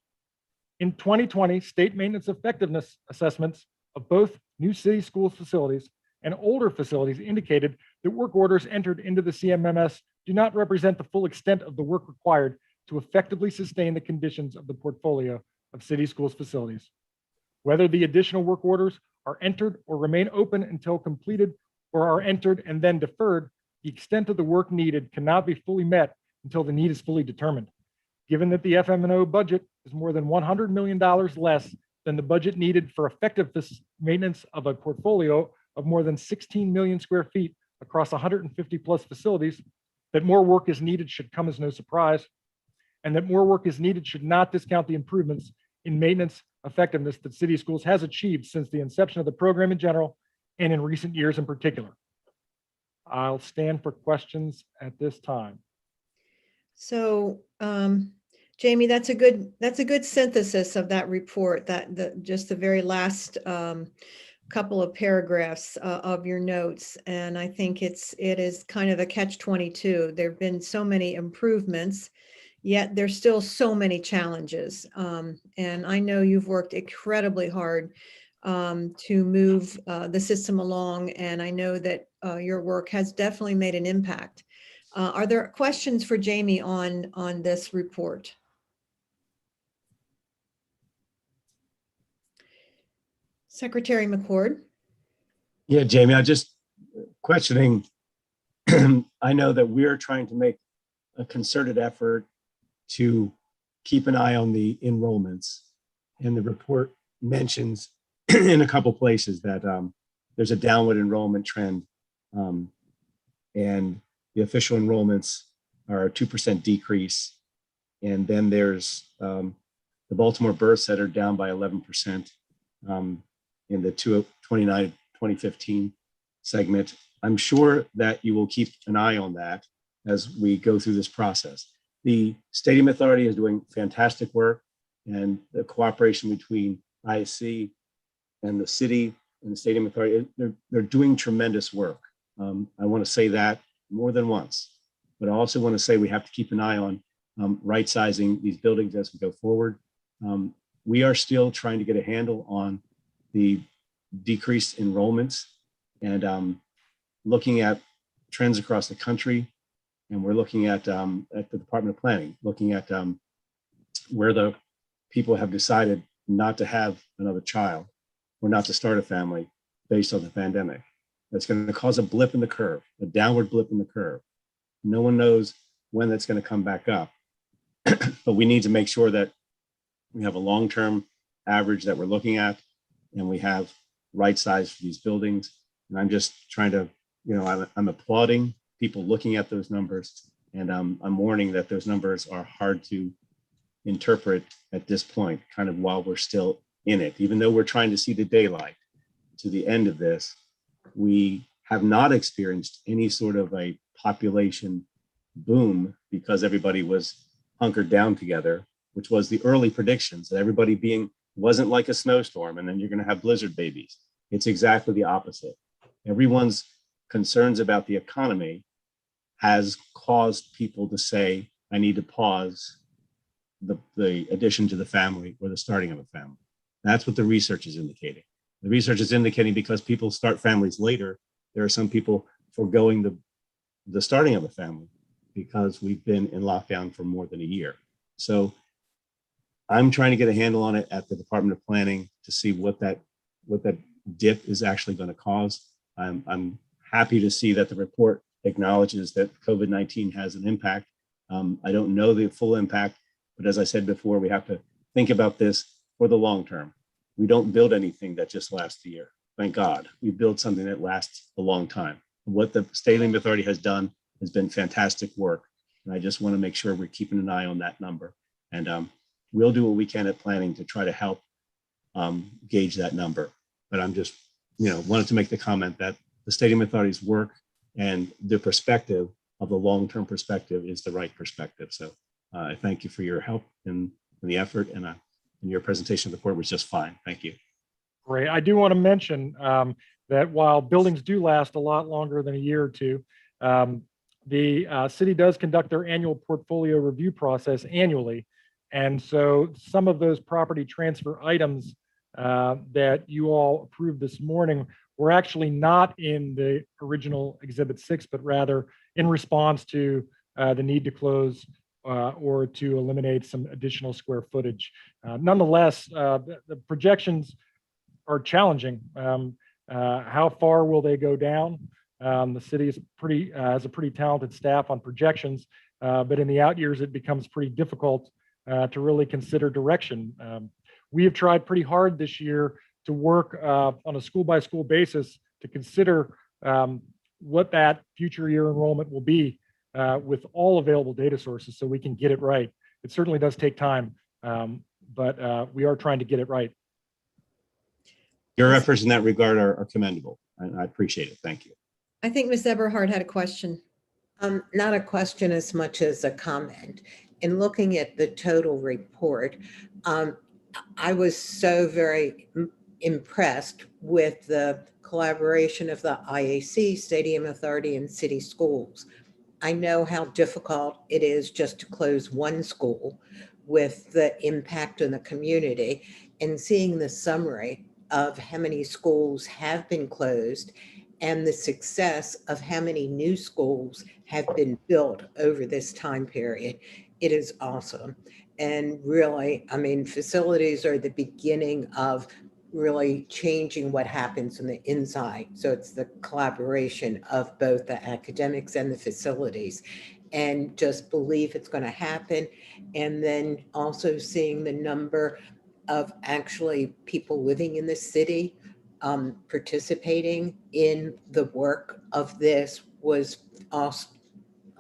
In 2020, state maintenance effectiveness assessments of both new city schools facilities and older facilities indicated that work orders entered into the CMMS do not represent the full extent of the work required to effectively sustain the conditions of the portfolio of city schools facilities. Whether the additional work orders are entered or remain open until completed, or are entered and then deferred, the extent of the work needed cannot be fully met until the need is fully determined. Given that the FM&O budget is more than $100 million less than the budget needed for effective maintenance of a portfolio of more than 16 million square feet across 150 plus facilities, that more work is needed should come as no surprise, and that more work is needed should not discount the improvements in maintenance effectiveness that city schools has achieved since the inception of the program in general and in recent years in particular. I'll stand for questions at this time. So, Jamie, that's a good synthesis of that report. Just the very last couple of paragraphs of your notes, and I think it is kind of a catch-22. There have been so many improvements, yet there's still so many challenges. And I know you've worked incredibly hard to move the system along, and I know that your work has definitely made an impact. Are there questions for Jamie on this report? Secretary McCord. Yeah, Jamie, I just questioning. I know that we're trying to make a concerted effort to keep an eye on the enrollments. And the report mentions in a couple places that there's a downward enrollment trend, and the official enrollments are a 2% decrease. And then there's the Baltimore births that are down by 11% in the 2015 segment. I'm sure that you will keep an eye on that as we go through this process. The Stadium Authority is doing fantastic work, and the cooperation between IAC and the city and the Stadium Authority, they're doing tremendous work. I want to say that more than once, but I also want to say we have to keep an eye on right sizing these buildings as we go forward. We are still trying to get a handle on the decreased enrollments and looking at trends across the country. And we're looking at the Department of Planning, looking at where the people have decided not to have another child or not to start a family based on the pandemic. That's going to cause a blip in the curve, a downward blip in the curve. No one knows when that's going to come back up, but we need to make sure that we have a long-term average that we're looking at, and we have right size for these buildings. And I'm just trying to, I'm applauding people looking at those numbers, and I'm warning that those numbers are hard to interpret at this point, kind of while we're still in it. Even though we're trying to see the daylight to the end of this, we have not experienced any sort of a population boom because everybody was hunkered down together, which was the early predictions that everybody wasn't like a snowstorm and then you're going to have blizzard babies. It's exactly the opposite. Everyone's concerns about the economy has caused people to say, I need to pause the addition to the family or the starting of a family. That's what the research is indicating. The research is indicating because people start families later, there are some people foregoing the starting of a family because we've been in lockdown for more than a year. So I'm trying to get a handle on it at the Department of Planning to see what that dip is actually going to cause. I'm happy to see that the report acknowledges that COVID-19 has an impact. I don't know the full impact, but as I said before, we have to think about this for the long term. We don't build anything that just lasts a year. Thank God. We build something that lasts a long time. What the Stadium Authority has done has been fantastic work. And I just want to make sure we're keeping an eye on that number. And we'll do what we can at planning to try to help gauge that number. But I'm just, wanted to make the comment that the Stadium Authority's work and the perspective of the long-term perspective is the right perspective. So I thank you for your help and the effort, and your presentation of the report was just fine. Thank you. Great. I do want to mention that while buildings do last a lot longer than a year or two, the city does conduct their annual portfolio review process annually. And so some of those property transfer items that you all approved this morning were actually not in the original Exhibit 6, but rather in response to the need to close or to eliminate some additional square footage. Nonetheless, the projections are challenging. How far will they go down? The city is has a pretty talented staff on projections, but in the out years, it becomes pretty difficult to really consider direction. We have tried pretty hard this year to work on a school-by-school basis to consider what that future year enrollment will be with all available data sources so we can get it right. It certainly does take time, but we are trying to get it right. Your efforts in that regard are commendable, and I appreciate it. Thank you. I think Ms. Eberhard had a question. Not a question as much as a comment. In looking at the total report, I was so very impressed with the collaboration of the IAC, Stadium Authority, and city schools. I know how difficult it is just to close one school with the impact on the community, and seeing the summary of how many schools have been closed and the success of how many new schools have been built over this time period. It is awesome. And really, I mean, facilities are the beginning of really changing what happens on the inside. So it's the collaboration of both the academics and the facilities. and just believe it's going to happen. And then also seeing the number of actually people living in the city participating in the work of this was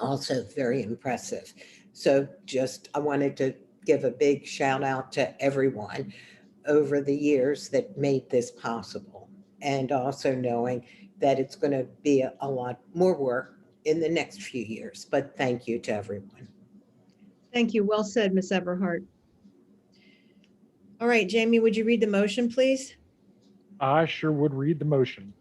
also very impressive. So just, I wanted to give a big shout out to everyone over the years that made this possible. And also knowing that it's going to be a lot more work in the next few years. But thank you to everyone. Thank you. Well said, Ms. Everhart. All right, Jamie, would you read the motion, please? I sure would read the motion.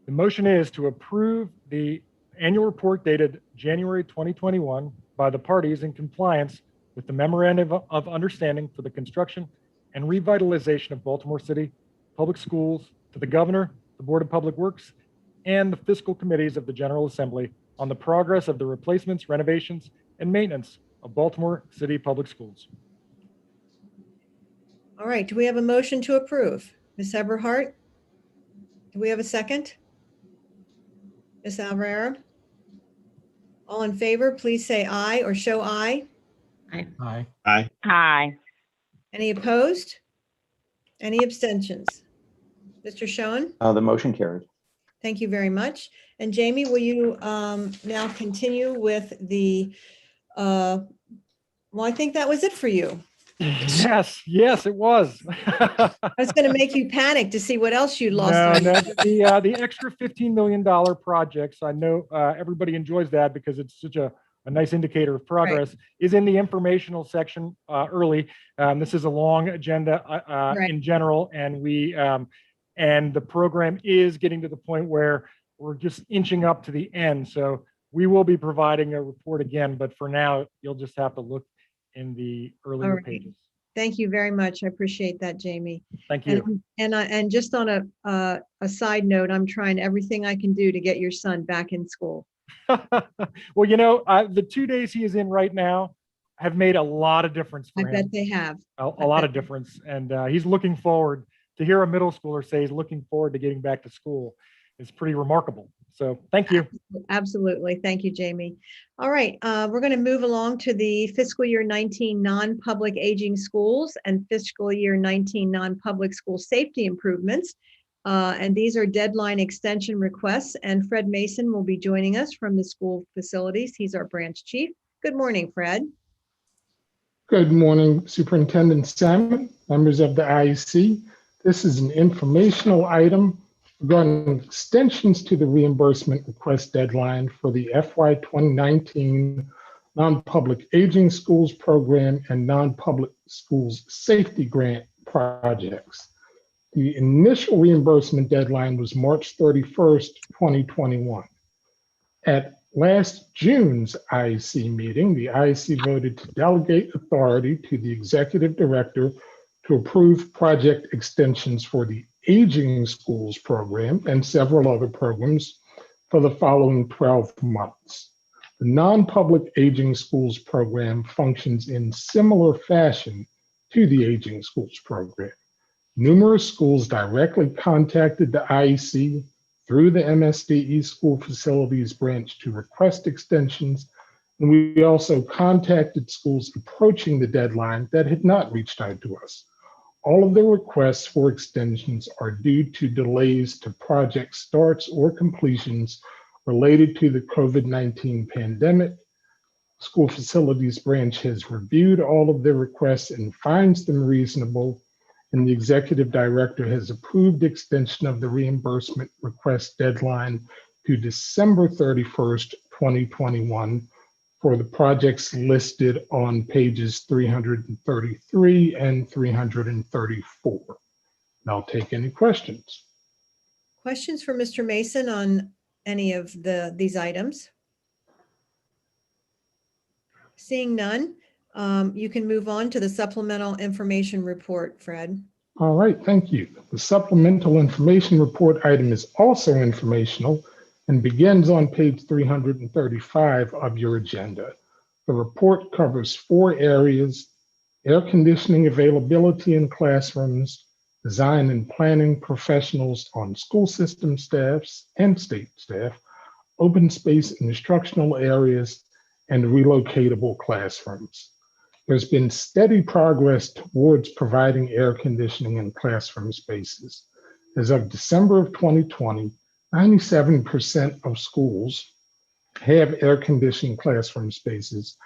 The motion is to approve the annual report dated January 2021 by the parties in compliance with the memorandum of understanding for the construction and revitalization of Baltimore City Public Schools to the governor, the Board of Public Works, and the fiscal committees of the General Assembly on the progress of the replacements, renovations, and maintenance of Baltimore City Public Schools. All right, do we have a motion to approve? Ms. Everhart? Do we have a second? Ms. Alvarado? All in favor, please say aye or show aye. Aye. Aye. Aye. Any opposed? Any abstentions? Mr. Schoen, The motion carried. thank you very much. And Jamie, will you now continue with the, well, I think that was it for you. Yes, it was. I was going to make you panic to see what else you lost. No, on. the extra $15 million projects, I know everybody enjoys that because it's such a nice indicator of progress, is in the informational section early. This is a long agenda in general, and and the program is getting to the point where we're just inching up to the end. So we will be providing a report again, but for now, you'll just have to look in the earlier pages. Thank you very much. I appreciate that, Jamie. Thank you. And just on a side note, I'm trying everything I can do to get your son back in school. Well, the 2 days he is in right now have made a lot of difference for I him. bet they have. A lot of difference. And he's looking forward to hear a middle schooler say he's looking forward to getting back to school. It's pretty remarkable. So thank you. Absolutely. Thank you, Jamie. All right, we're going to move along to the fiscal year 19 non-public aging schools and fiscal year 19 non-public school safety improvements. And these are deadline extension requests, and Fred Mason will be joining us from the school facilities. He's our branch chief. Good morning, Fred. Good morning, Superintendent Salmon, members of the IAC. This is an informational item regarding extensions to the reimbursement request deadline for the FY 2019 non-public aging schools program and non-public schools safety grant projects. The initial reimbursement deadline was March 31st, 2021. At last June's IAC meeting, the IAC voted to delegate authority to the executive director to approve project extensions for the Aging Schools program and several other programs for the following 12 months. The non-public Aging Schools program functions in similar fashion to the Aging Schools program. Numerous schools directly contacted the IAC through the MSDE School Facilities Branch to request extensions, and we also contacted schools approaching the deadline that had not reached out to us. All of the requests for extensions are due to delays to project starts or completions related to the COVID-19 pandemic. School Facilities Branch has reviewed all of the requests and finds them reasonable, and the executive director has approved extension of the reimbursement request deadline to December 31st, 2021 for the projects listed on pages 333 and 334. And I'll take any questions. Questions for Mr. Mason on any of these items? Seeing none, you can move on to the supplemental information report, Fred. All right, thank you. The supplemental information report item is also informational and begins on page 335 of your agenda. The report covers 4 areas: air conditioning availability in classrooms, design and planning professionals on school system staffs and state staff, open space instructional areas, and relocatable classrooms. There's been steady progress towards providing air conditioning in classroom spaces. As of December of 2020, 97% of schools have air-conditioned classroom spaces,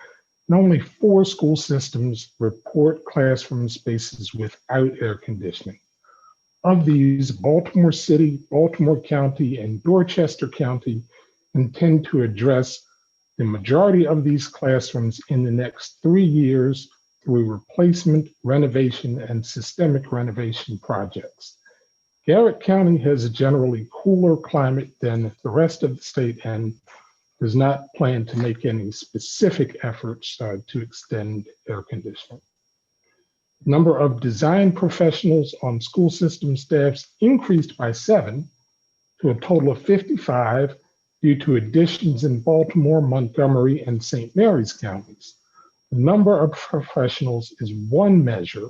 and only 4 school systems report classroom spaces without air conditioning. Of these, Baltimore City, Baltimore County, and Dorchester County intend to address the majority of these classrooms in the next 3 years through replacement, renovation, and systemic renovation projects. Garrett County has a generally cooler climate than the rest of the state and does not plan to make any specific efforts to extend air conditioning. Number of design professionals on school system staffs increased by 7 to a total of 55 due to additions in Baltimore, Montgomery, and St. Mary's counties. The number of professionals is one measure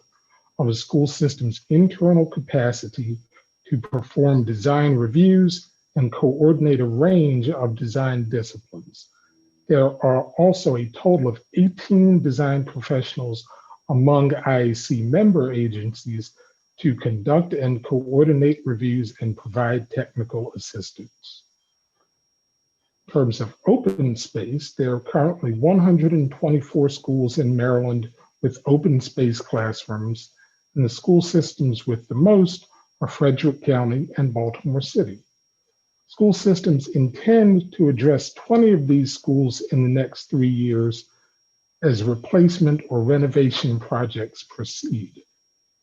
of a school system's internal capacity to perform design reviews and coordinate a range of design disciplines. There are also a total of 18 design professionals among IAC member agencies to conduct and coordinate reviews and provide technical assistance. In terms of open space, there are currently 124 schools in Maryland with open space classrooms, and the school systems with the most are Frederick County and Baltimore City. School systems intend to address 20 of these schools in the next 3 years as replacement or renovation projects proceed.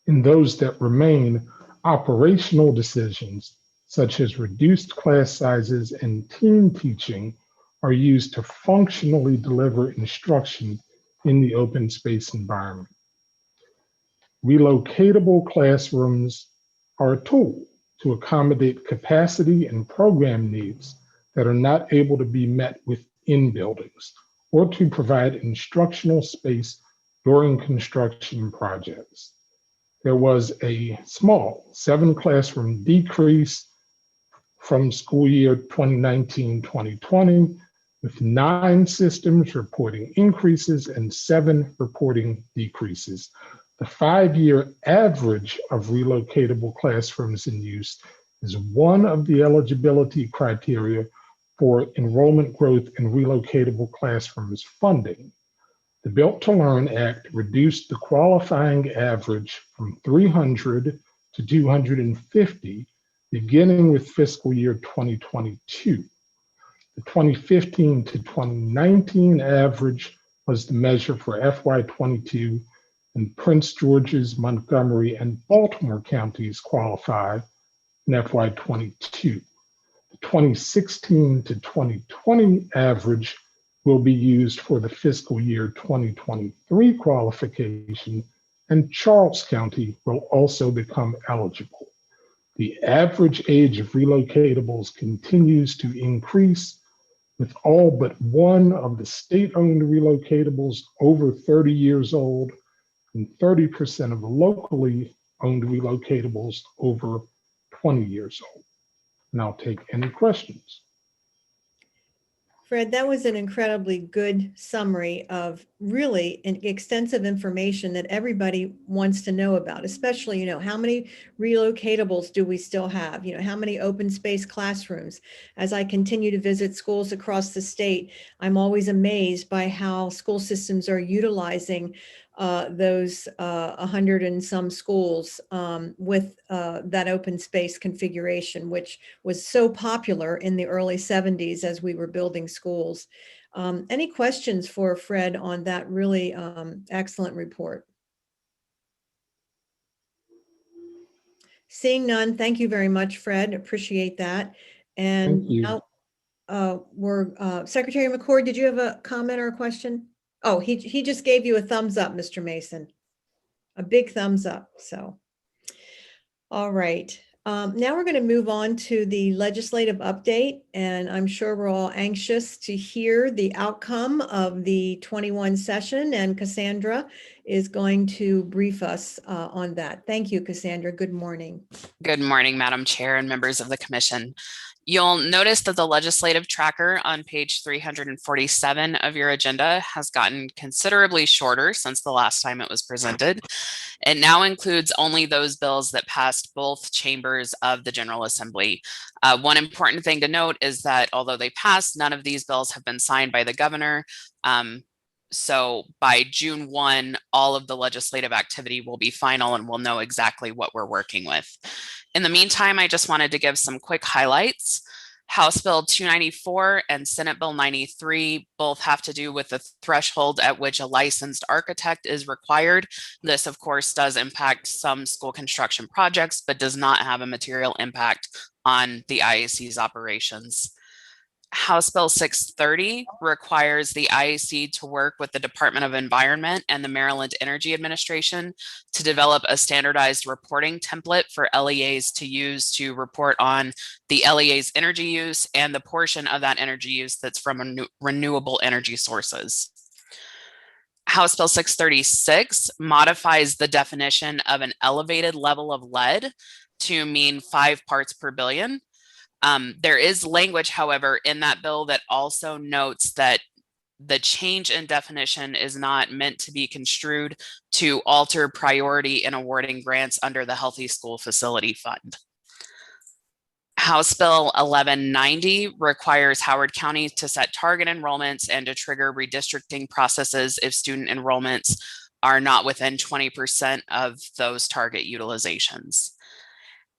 In those that remain, operational decisions such as reduced class sizes and team teaching are used to functionally deliver instruction in the open space environment. Relocatable classrooms are a tool to accommodate capacity and program needs that are not able to be met within buildings, or to provide instructional space during construction projects. There was a small 7 classroom decrease from school year 2019-2020, with 9 systems reporting increases and 7 reporting decreases. The 5-year average of relocatable classrooms in use is one of the eligibility criteria for enrollment growth in relocatable classrooms funding. The Built to Learn Act reduced the qualifying average from 300 to 250, beginning with fiscal year 2022. The 2015 to 2019 average was the measure for FY22, and Prince George's, Montgomery, and Baltimore counties qualified in FY22. The 2016 to 2020 average will be used for the fiscal year 2023 qualification, and Charles County will also become eligible. The average age of relocatables continues to increase, with all but one of the state-owned relocatables over 30 years old and 30% of the locally owned relocatables over 20 years old. And I'll take any questions. Fred, that was an incredibly good summary of really extensive information that everybody wants to know about, especially, how many relocatables do we still have? How many open space classrooms? As I continue to visit schools across the state, I'm always amazed by how school systems are utilizing those 100 and some schools with that open space configuration, which was so popular in the early 70s as we were building schools. Any questions for Fred on that really excellent report? Seeing none, thank you very much, Fred. Appreciate that. And Thank you. now Secretary McCord, did you have a comment or a question? Oh, he just gave you a thumbs up, Mr. Mason. A big thumbs up. So, all right. Now we're going to move on to the legislative update, and I'm sure we're all anxious to hear the outcome of the 21 session. And Cassandra, is going to brief us on that. Thank you, Cassandra. Good morning. Good morning, Madam Chair and members of the Commission. You'll notice that the legislative tracker on page 347 of your agenda has gotten considerably shorter since the last time it was presented. It now includes only those bills that passed both chambers of the General Assembly. One important thing to note is that although they passed, none of these bills have been signed by the governor. So by June 1, all of the legislative activity will be final and we'll know exactly what we're working with. In the meantime, I just wanted to give some quick highlights. House Bill 294 and Senate Bill 93 both have to do with the threshold at which a licensed architect is required. This, of course, does impact some school construction projects, but does not have a material impact on the IAC's operations. House Bill 630 requires the IAC to work with the Department of Environment and the Maryland Energy Administration to develop a standardized reporting template for LEAs to use to report on the LEA's energy use and the portion of that energy use that's from renewable energy sources. House Bill 636 modifies the definition of an elevated level of lead to mean 5 parts per billion. There is language, however, in that bill that also notes that the change in definition is not meant to be construed to alter priority in awarding grants under the Healthy School Facility Fund. House Bill 1190 requires Howard County to set target enrollments and to trigger redistricting processes if student enrollments are not within 20% of those target utilizations.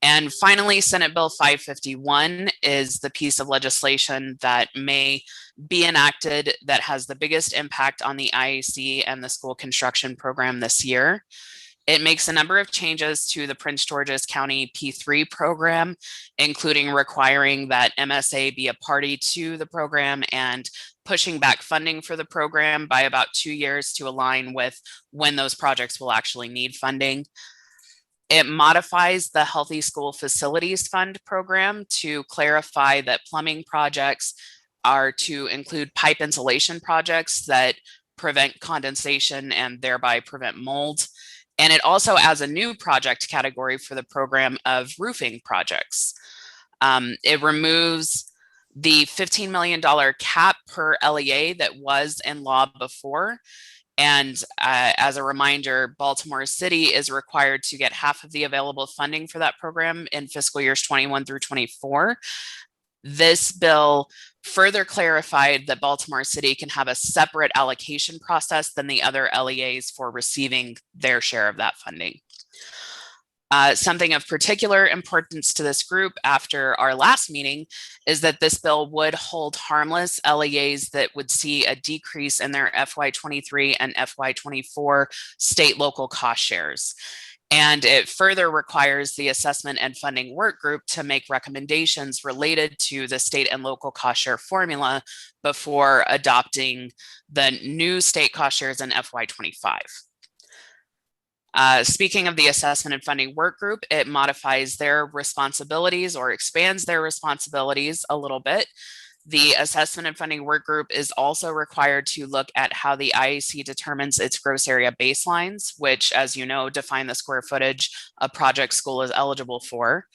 And finally, Senate Bill 551 is the piece of legislation that may be enacted that has the biggest impact on the IAC and the school construction program this year. It makes a number of changes to the Prince George's County P3 program, including requiring that MSA be a party to the program and pushing back funding for the program by about 2 years to align with when those projects will actually need funding. It modifies the Healthy School Facilities Fund program to clarify that plumbing projects are to include pipe insulation projects that prevent condensation and thereby prevent mold. And it also adds a new project category for the program of roofing projects. It removes the $15 million cap per LEA that was in law before. And as a reminder, Baltimore City is required to get half of the available funding for that program in fiscal years 21 through 24. This bill further clarified that Baltimore City can have a separate allocation process than the other LEAs for receiving their share of that funding. Something of particular importance to this group after our last meeting is that this bill would hold harmless LEAs that would see a decrease in their FY23 and FY24 state local cost shares. And it further requires the assessment and funding work group to make recommendations related to the state and local cost share formula before adopting the new state cost shares in FY25. Speaking of the assessment and funding work group, it modifies their responsibilities or expands their responsibilities a little bit. The assessment and funding work group is also required to look at how the IAC determines its gross area baselines, which, as you know, define the square footage a project school is eligible for.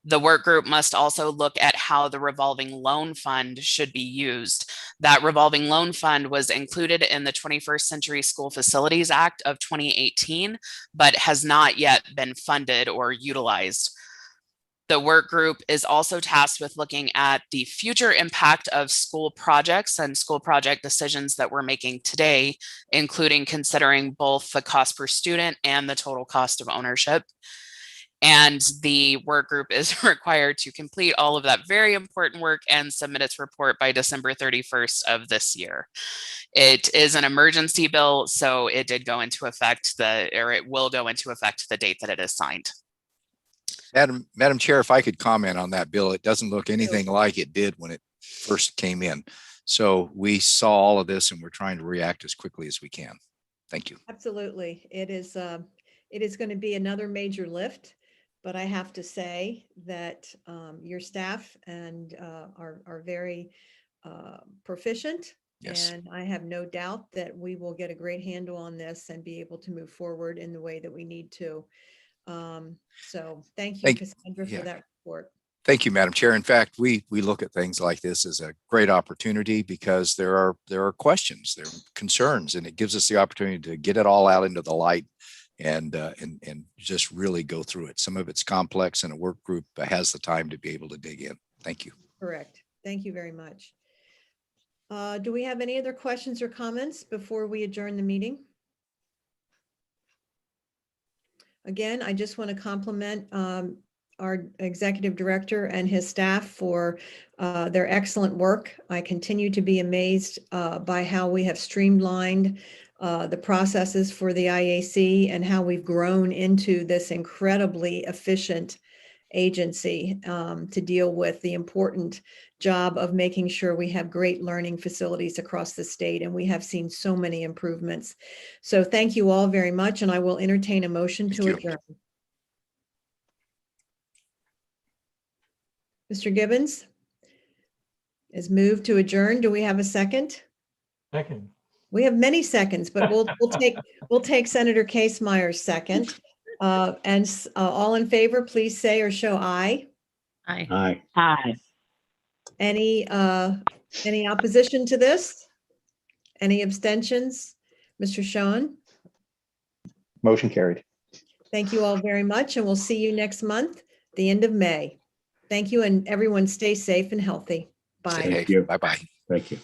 The work group must also look at how the revolving loan fund should be used. That revolving loan fund was included in the 21st Century School Facilities Act of 2018, but has not yet been funded or utilized. The work group is also tasked with looking at the future impact of school projects and school project decisions that we're making today, including considering both the cost per student and the total cost of ownership. And the work group is required to complete all of that very important work and submit its report by December 31st of this year. It is an emergency bill, so it did go into effect it will go into effect the date that it is signed. Madam Chair, if I could comment on that bill, it doesn't look anything like it did when it first came in. So we saw all of this and we're trying to react as quickly as we can. Thank you. Absolutely. It is going to be another major lift. But I have to say that your staff and are very proficient Yes. And I have no doubt that we will get a great handle on this and be able to move forward in the way that we need to. So thank you, Cassandra, yeah. for that report. Thank you, Madam Chair. In fact, we look at things like this as a great opportunity because there are questions, there are concerns, and it gives us the opportunity to get it all out into the light and just really go through it. Some of it's complex, and a work group has the time to be able to dig in. Thank you. Correct. Thank you very much. Do we have any other questions or comments before we adjourn the meeting? Again, I just want to compliment our executive director and his staff for their excellent work. I continue to be amazed by how we have streamlined the processes for the IAC and how we've grown into this incredibly efficient agency to deal with the important job of making sure we have great learning facilities across the state. And we have seen so many improvements. So thank you all very much. And I will entertain a motion to adjourn. Mr. Gibbons is moved to adjourn. Do we have a second? Second. We have many seconds, but we'll take Senator Casemeyer's second. All in favor, please say or show aye. Aye. Aye. Aye. Any opposition to this? Any abstentions? Mr. Schoen? Motion carried. Thank you all very much, and we'll see you next month, the end of May. Thank you, and everyone stay safe and healthy. Bye. Thank you. Bye-bye. Thank you.